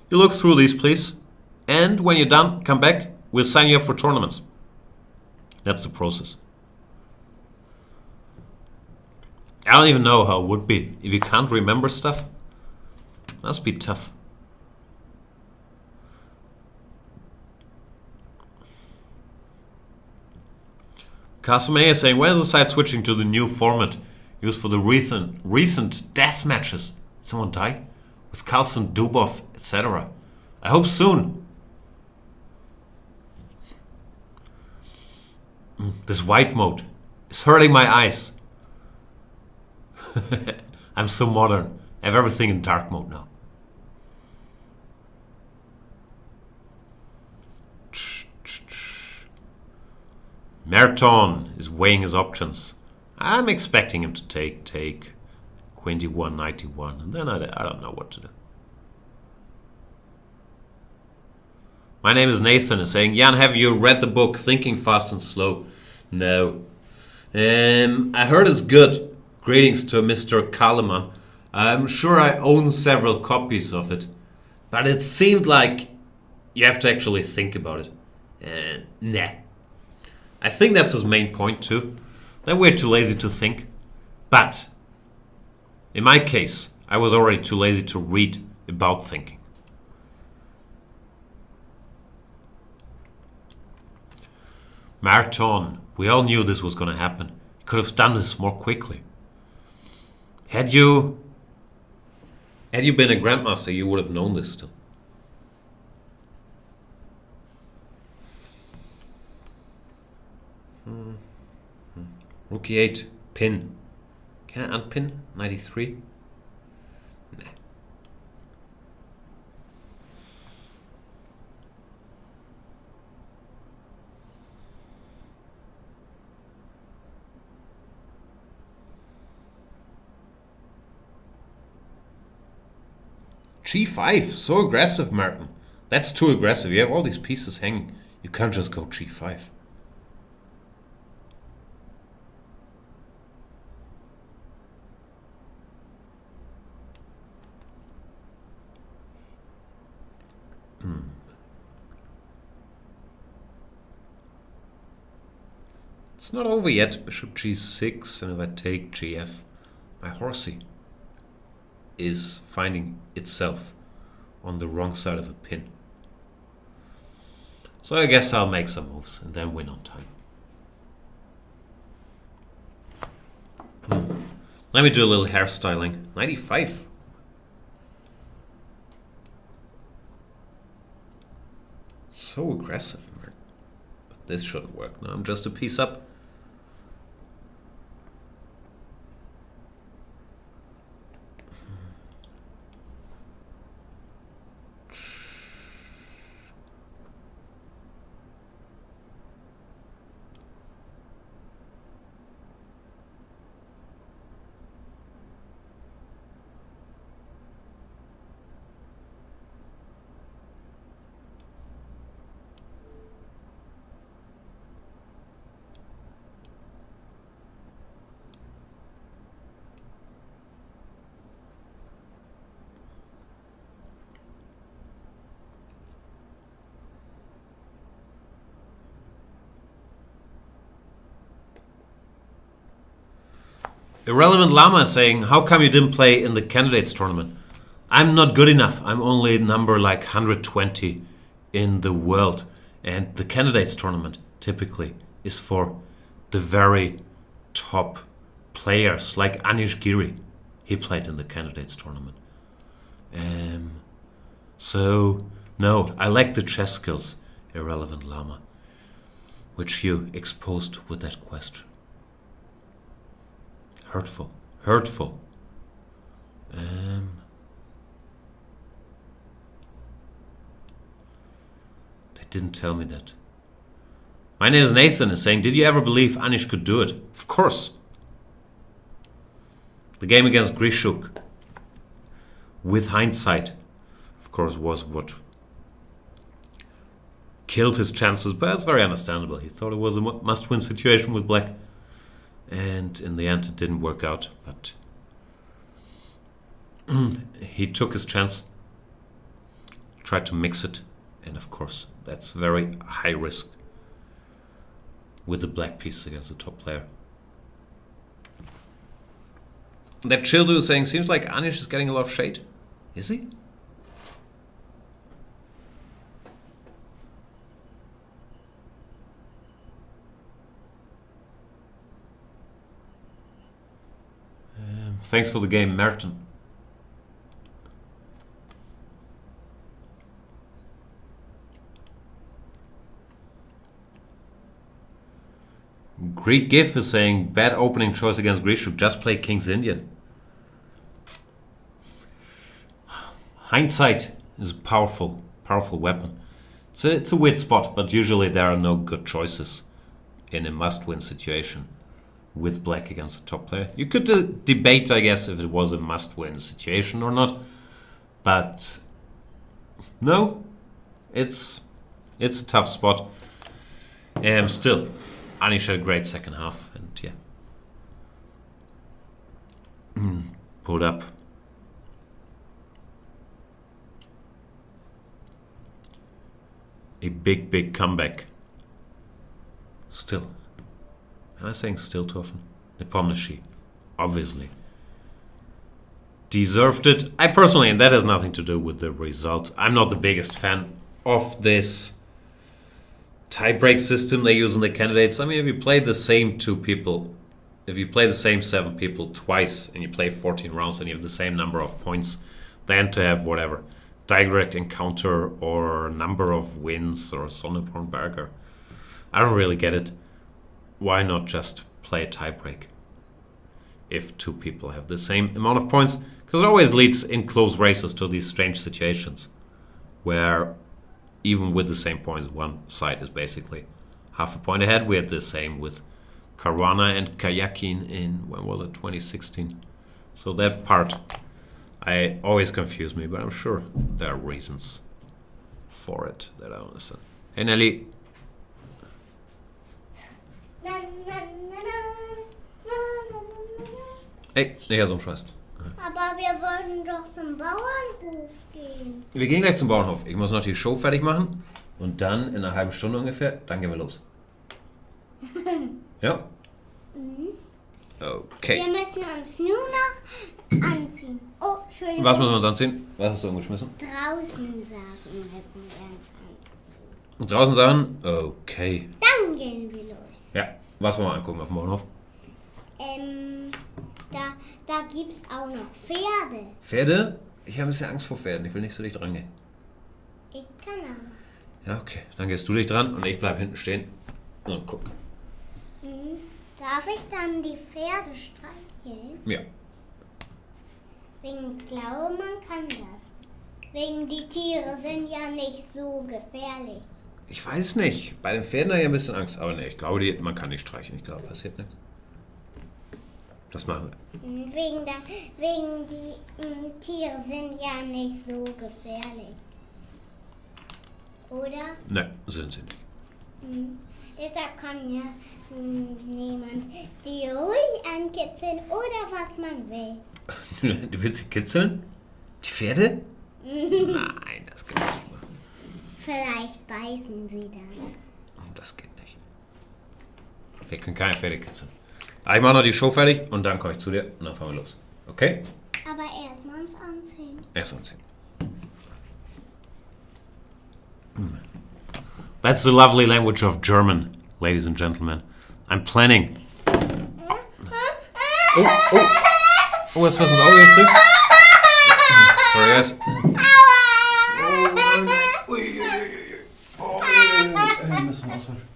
You look through these, please. And when you're done, come back. We'll sign you up for tournaments. That's the process. I don't even know how it would be if you can't remember stuff. Must be tough. Kasame is saying, where's the site switching to the new format used for the recent death matches? Someone die? With Carlsen, Dubov, etc. I hope soon. This white mode is hurting my eyes. I'm so modern. I have everything in dark mode now. Merton is weighing his options. I'm expecting him to take Queen D1, Knight D1, and then I don't know what to do. My name is Nathan is saying, Jan, have you read the book Thinking Fast and Slow? No. I heard it's good. Greetings to Mr. Kaleman. I'm sure I own several copies of it, but it seemed like you have to actually think about it. Nah. I think that's his main point too. That we're too lazy to think. But in my case, I was already too lazy to read about thinking. Marton, we all knew this was going to happen. You could have done this more quickly. Had you been a grandmaster, you would have known this still. Rook e8, pin. Can I unpin? 93? Nah. G5, so aggressive, Martin. That's too aggressive. You have all these pieces hanging. You can't just go G5. It's not over yet. Bishop G6, and if I take GF, my horsey is finding itself on the wrong side of a pin. So I guess I'll make some moves and then win on time. Let me do a little hairstyling. 95. So aggressive, man. But this shouldn't work. Now I'm just a piece up. Irrelevant Llama is saying, how come you didn't play in the candidates tournament? I'm not good enough. I'm only number like 120 in the world. And the candidates tournament typically is for the very top players, like Anish Giri. He played in the candidates tournament. So, no, I like the chess skills, Irrelevant Llama, which you exposed with that question. Hurtful. Hurtful. They didn't tell me that. My name is Nathan is saying, did you ever believe Anish could do it? Of course. The game against Grishuk, with hindsight, of course, was what killed his chances, but it's very understandable. He thought it was a must-win situation with Black, and in the end it didn't work out, but he took his chance, tried to mix it, and of course that's very high risk with the Black piece against the top player. That Childu is saying, seems like Anish is getting a lot of shade. Is he? Thanks for the game, Merton. Greek GIF is saying, bad opening choice against Grishuk, just play King's Indian. Hindsight is a powerful weapon. It's a weird spot, but usually there are no good choices in a must-win situation with Black against a top player. You could debate, I guess, if it was a must-win situation or not, but no, it's a tough spot. Still, Anish had a great second half, and yeah, pulled up. A big comeback. Still. Am I saying still too often? Nepomniachtchi, obviously, deserved it. I personally, and that has nothing to do with the result, I'm not the biggest fan of this tie-break system they use in the candidates. I mean, if you play the same 2 people, if you play the same 7 people twice, and you play 14 rounds and you have the same number of points, then to have whatever, direct encounter or number of wins or Sonneborn-Berger, I don't really get it. Why not just play a tiebreak if 2 people have the same amount of points? Because it always leads in close races to these strange situations where even with the same points, one side is basically half a point ahead. We had the same with Caruana and Kayakin in, when was it, 2016. So that part I always confuse me, but I'm sure there are reasons for it that I don't understand. Hey Nelly. Hey, nicht so Scheiß. Aber wir wollten doch zum Bauernhof gehen. Wir gehen gleich zum Bauernhof. Ich muss noch die Show fertig machen und dann in einer halben Stunde ungefähr, dann gehen wir los. Ja? Mhm. Okay. Wir müssen uns nur noch anziehen. Oh, Entschuldigung. Was müssen wir uns anziehen? Was hast du umgeschmissen? Draußen Sachen müssen wir uns anziehen. Draußen Sachen? Okay. Dann gehen wir los. Ja, was wollen wir angucken auf dem Bauernhof? Da gibt's auch noch Pferde. Pferde? Ich habe ein bisschen Angst vor Pferden. Ich will nicht so dicht dran gehen. Ich kann aber. Ja, okay. Dann gehst du dich dran und ich bleib hinten stehen und guck. Darf ich dann die Pferde streicheln? Ja. Wegen, ich glaube, man kann das. Wegen die Tiere sind ja nicht so gefährlich. Ich weiß nicht. Bei den Pferden habe ich ein bisschen Angst. Aber ne, ich glaube, man kann nicht streicheln. Ich glaube, passiert nichts. Das machen wir. Wegen die Tiere sind ja nicht so gefährlich. Oder? Ne, sind sie nicht. Deshalb kann ja niemand die ruhig ankitzeln oder was man will. Du willst sie kitzeln? Die Pferde? Nein, das kann ich nicht machen. Vielleicht beißen sie dann. Das geht nicht. Wir können keine Pferde kitzeln. Ich mache noch die Show fertig und dann komme ich zu dir und dann fahren wir los. Okay? Aber erstmal uns anziehen. Erst anziehen. That's the lovely language of German, ladies and gentlemen. I'm planning. Oh, ist was ins Auge gekriegt? Sorry, guys. Oh, müssen wir ausweichen.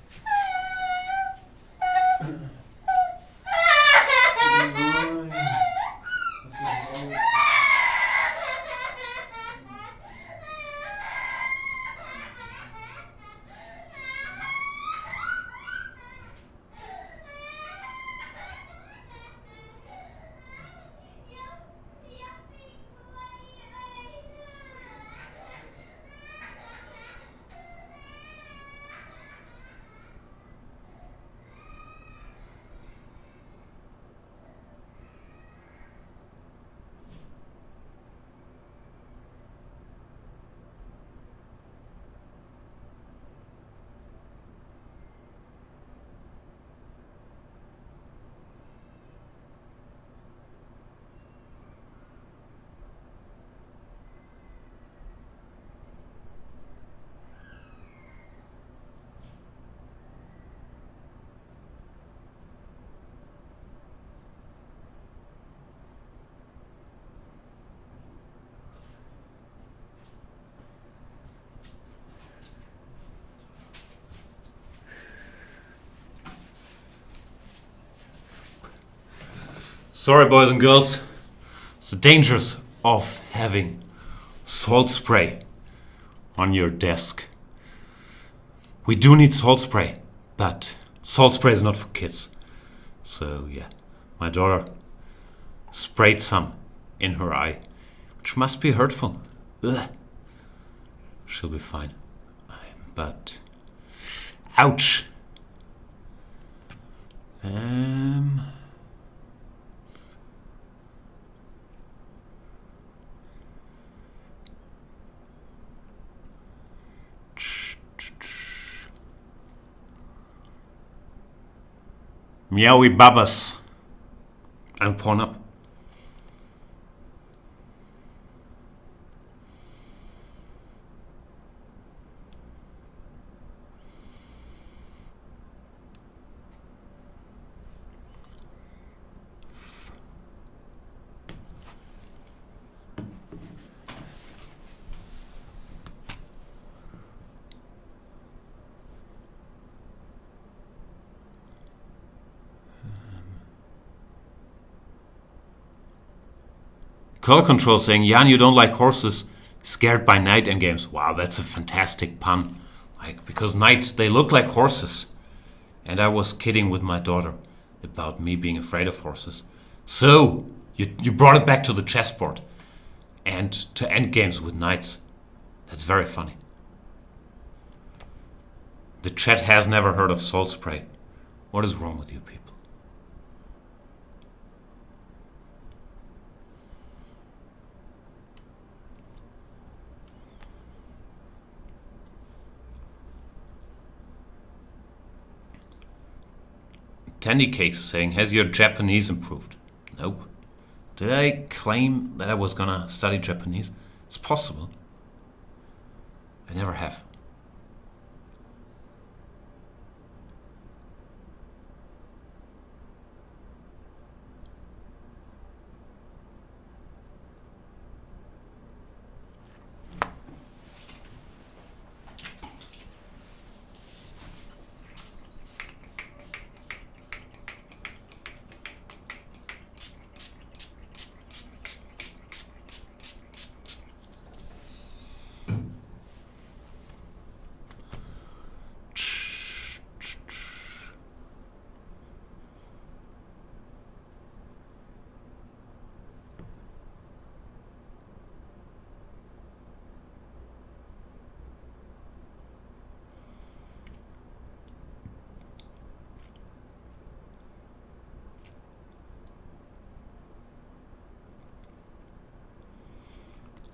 Sorry, boys and girls. It's the dangers of having salt spray on your desk. We do need salt spray, but salt spray is not for kids. So, yeah, my daughter sprayed some in her eye, which must be hurtful. Ugh. She'll be fine. But, ouch. Meowy Babas and Pornhub. Color Control saying, Jan, you don't like horses, scared by night in games. Wow, that's a fantastic pun. Because knights, they look like horses. And I was kidding with my daughter about me being afraid of horses. So, you brought it back to the chessboard. And to end games with knights. That's very funny. The chat has never heard of salt spray. What is wrong with you people? Tandy Cakes saying, has your Japanese improved? Nope. Did I claim that I was gonna study Japanese? It's possible. I never have.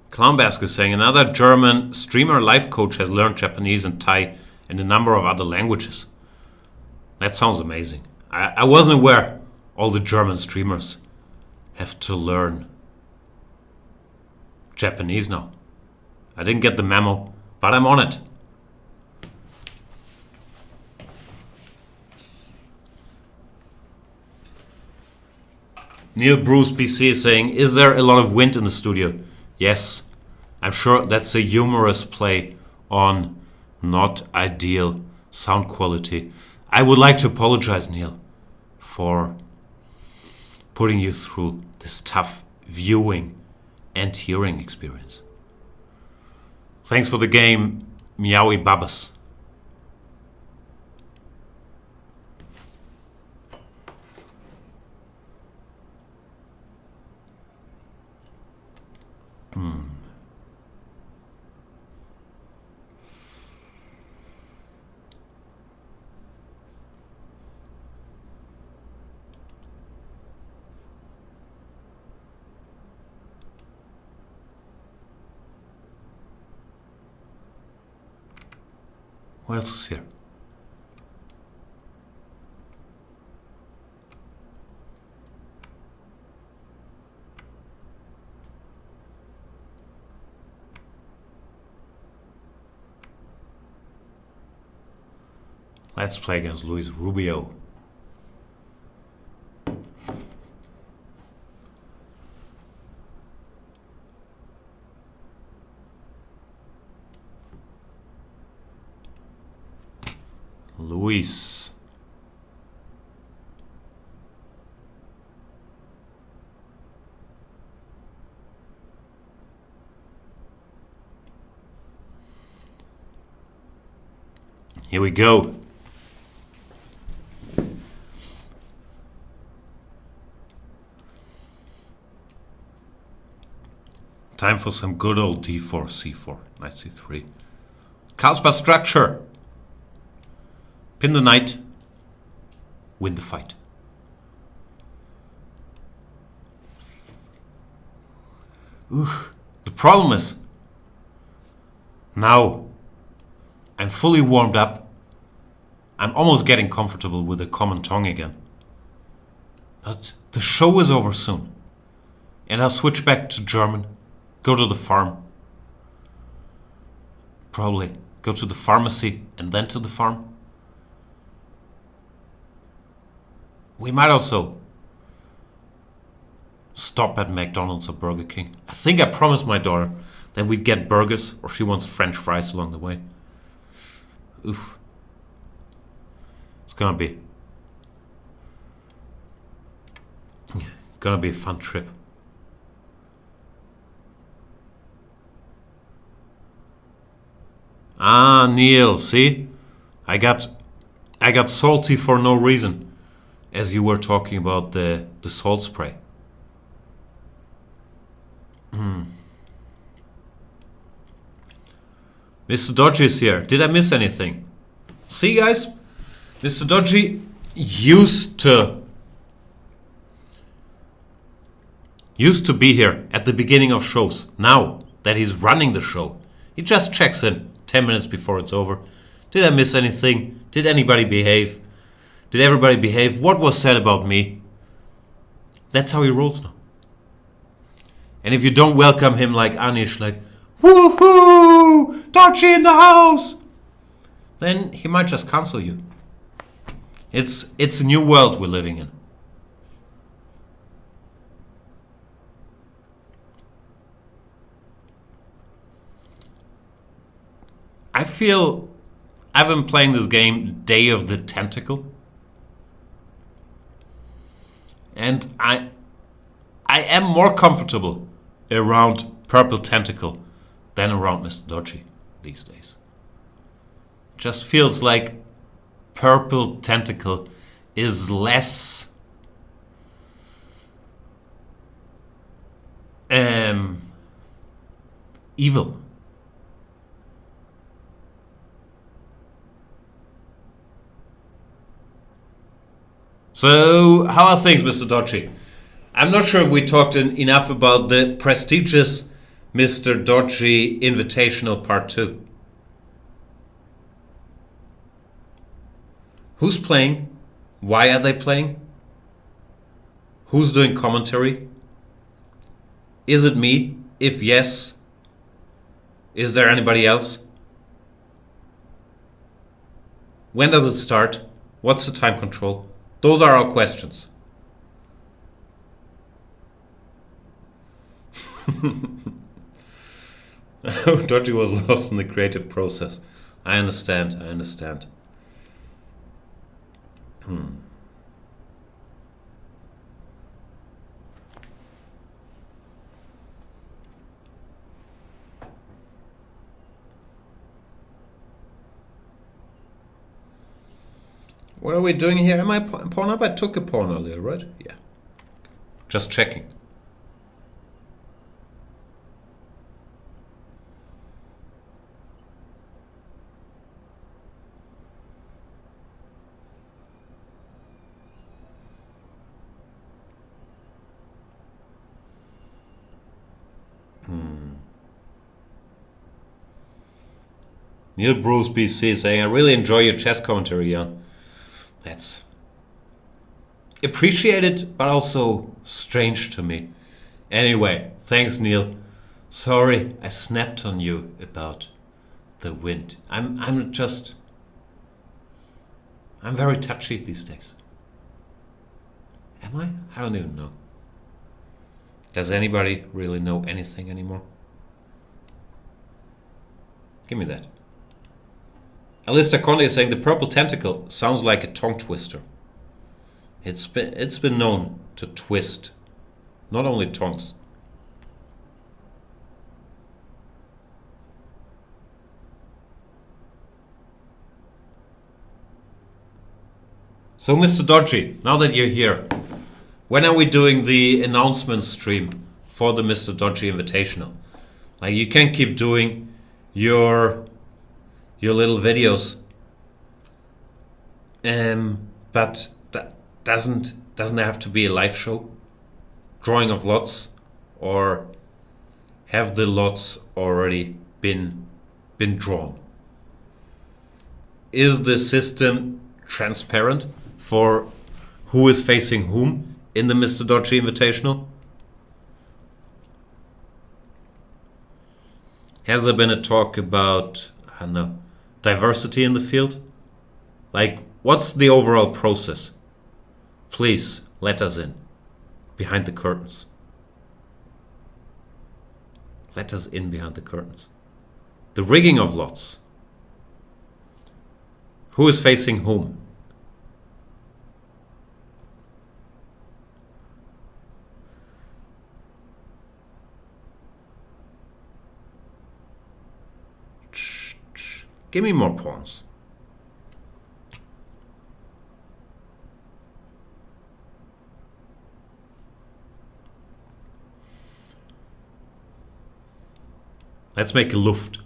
Clownbask is saying, another German streamer life coach has learned Japanese and Thai and a number of other languages. That sounds amazing. I wasn't aware all the German streamers have to learn Japanese now. I didn't get the memo, but I'm on it. Neil Bruce PC is saying, is there a lot of wind in the studio? Yes. I'm sure that's a humorous play on not ideal sound quality. I would like to apologize, Neil, for putting you through this tough viewing and hearing experience. Thanks for the game, Meowy Babas. Who else is here? Let's play against Luis Rubio. Luis. Here we go. Time for some good old d4, c4, knight c3. Carlsbad structure. Pin the knight. Win the fight. The problem is, now I'm fully warmed up. I'm almost getting comfortable with the common tongue again. But the show is over soon. And I'll switch back to German. Go to the farm. Probably go to the pharmacy and then to the farm. We might also stop at McDonald's or Burger King. I think I promised my daughter that we'd get burgers, or she wants French fries along the way. Oof. It's gonna be a fun trip. Ah, Neil, see? I got salty for no reason, as you were talking about the salt spray. Mr. Dodgy is here. Did I miss anything? See, guys? Mr. Dodgy used to be here at the beginning of shows. Now that he's running the show, he just checks in 10 minutes before it's over. Did I miss anything? Did anybody behave? Did everybody behave? What was said about me? That's how he rolls now. And if you don't welcome him like Anish, like, woohoo, Dodgy in the house, then he might just cancel you. It's a new world we're living in. I feel I've been playing this game Day of the Tentacle. And I am more comfortable around Purple Tentacle than around Mr. Dodgy these days. Just feels like Purple Tentacle is less evil. So, how are things, Mr. Dodgy? I'm not sure if we talked enough about the prestigious Mr. Dodgy Invitational Part 2. Who's playing? Why are they playing? Who's doing commentary? Is it me? If yes, is there anybody else? When does it start? What's the time control? Those are our questions. Dodgy was lost in the creative process. I understand. What are we doing here? Am I pawn up? I took a pawn earlier, right? Yeah. Just checking. Neil Bruce BC saying, I really enjoy your chess commentary, Jan. That's appreciated, but also strange to me. Anyway, thanks, Neil. Sorry, I snapped on you about the wind. I'm very touchy these days. Am I? I don't even know. Does anybody really know anything anymore? Give me that. Alistair Conley is saying the purple tentacle sounds like a tongue twister. It's been known to twist, not only tongues. So, Mr. Dodgy, now that you're here, when are we doing the announcement stream for the Mr. Dodgy Invitational? Like, you can keep doing your little videos, but that doesn't have to be a live show, drawing of lots, or have the lots already been drawn? Is the system transparent for who is facing whom in the Mr. Dodgy Invitational? Has there been a talk about, I don't know, diversity in the field? Like, what's the overall process? Please let us in behind the curtains. Let us in behind the curtains. The rigging of lots. Who is facing whom? Give me more pawns. Let's make a Luft.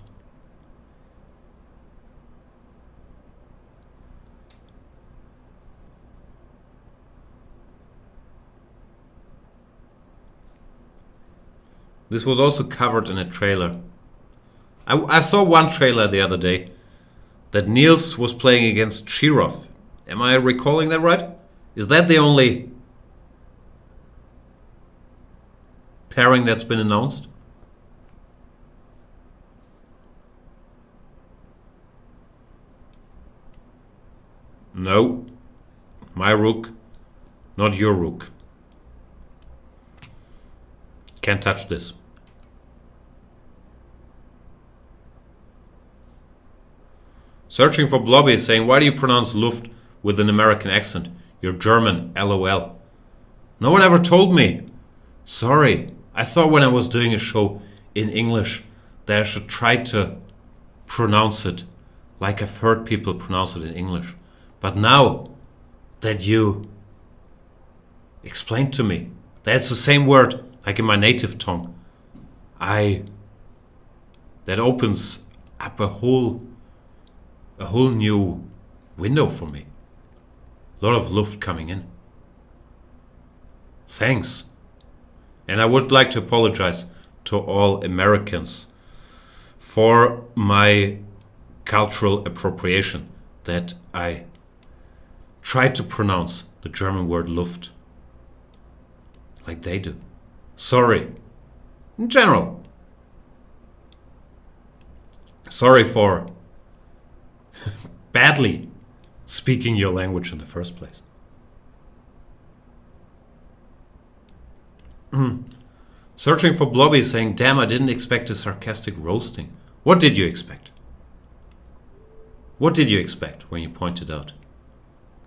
This was also covered in a trailer. I saw one trailer the other day that Niels was playing against Shirov. Am I recalling that right? Is that the only pairing that's been announced? No. My rook, not your rook. Can't touch this. Searching for Blobby is saying, why do you pronounce Luft with an American accent? You're German, LOL. No one ever told me. Sorry. I thought when I was doing a show in English that I should try to pronounce it like I've heard people pronounce it in English. But now that you explained to me that it's the same word like in my native tongue, that opens up a whole new window for me. A lot of Luft coming in. Thanks. And I would like to apologize to all Americans for my cultural appropriation that I tried to pronounce the German word Luft like they do. Sorry. In general. Sorry for badly speaking your language in the first place. Searching for Blobby saying, damn, I didn't expect a sarcastic roasting. What did you expect? What did you expect when you pointed out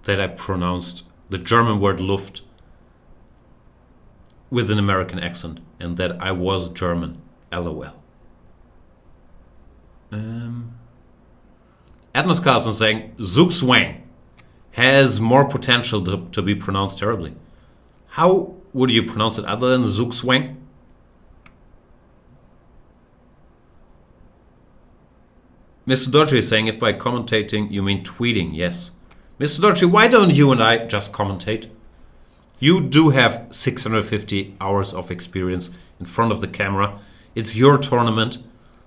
that I pronounced the German word Luft with an American accent and that I was German? LOL. Adnos Carlson saying, Zugzwang has more potential to be pronounced terribly. How would you pronounce it other than Zugzwang? Mr. Dodgy is saying, if by commentating you mean tweeting, yes. Mr. Dodgy, why don't you and I just commentate? You do have 650 hours of experience in front of the camera. It's your tournament.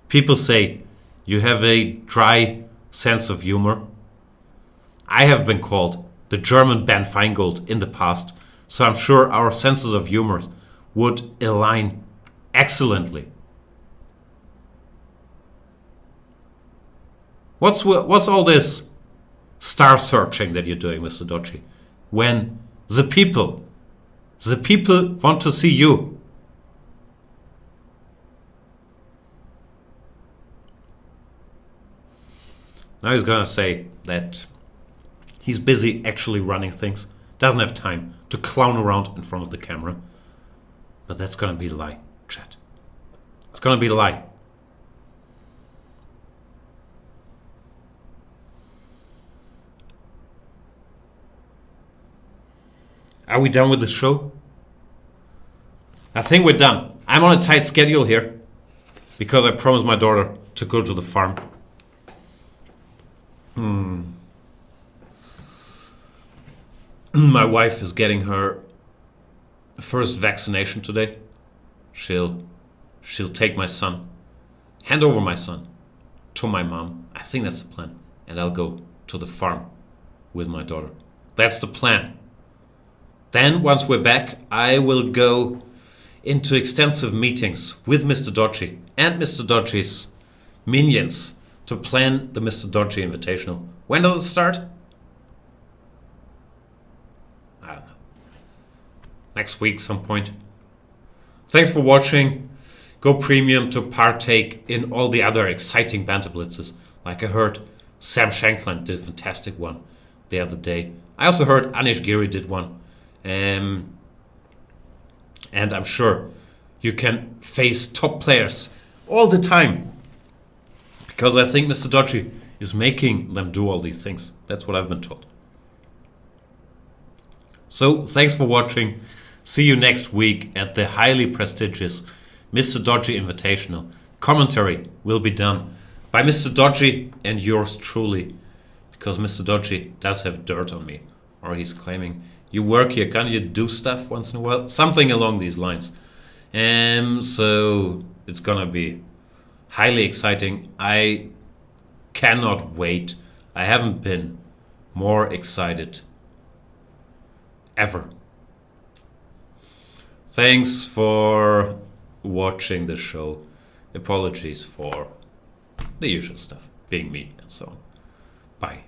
People say you have a dry sense of humor. I have been called the German Ben Feingold in the past, so I'm sure our senses of humor would align excellently. What's all this star searching that you're doing, Mr. Dodgy? When the people want to see you. Now he's gonna say that he's busy actually running things, doesn't have time to clown around in front of the camera. But that's gonna be a lie, chat. It's gonna be a lie. Are we done with the show? I think we're done. I'm on a tight schedule here because I promised my daughter to go to the farm. My wife is getting her first vaccination today. She'll take my son, hand over my son to my mom. I think that's the plan. And I'll go to the farm with my daughter. That's the plan. Then, once we're back, I will go into extensive meetings with Mr. Dodgy and Mr. Dodgy's minions to plan the Mr. Dodgy Invitational. When does it start? I don't know. Next week, some point. Thanks for watching. Go premium to partake in all the other exciting Banter Blitzes. Like I heard, Sam Shankland did a fantastic one the other day. I also heard Anish Giri did one. And I'm sure you can face top players all the time. Because I think Mr. Dodgy is making them do all these things. That's what I've been told. So, thanks for watching. See you next week at the highly prestigious Mr. Dodgy Invitational. Commentary will be done by Mr. Dodgy and yours truly. Because Mr. Dodgy does have dirt on me. Or he's claiming, you work here, can't you do stuff once in a while? Something along these lines. So it's gonna be highly exciting. I cannot wait. I haven't been more excited ever. Thanks for watching the show. Apologies for the usual stuff, being me and so on. Bye.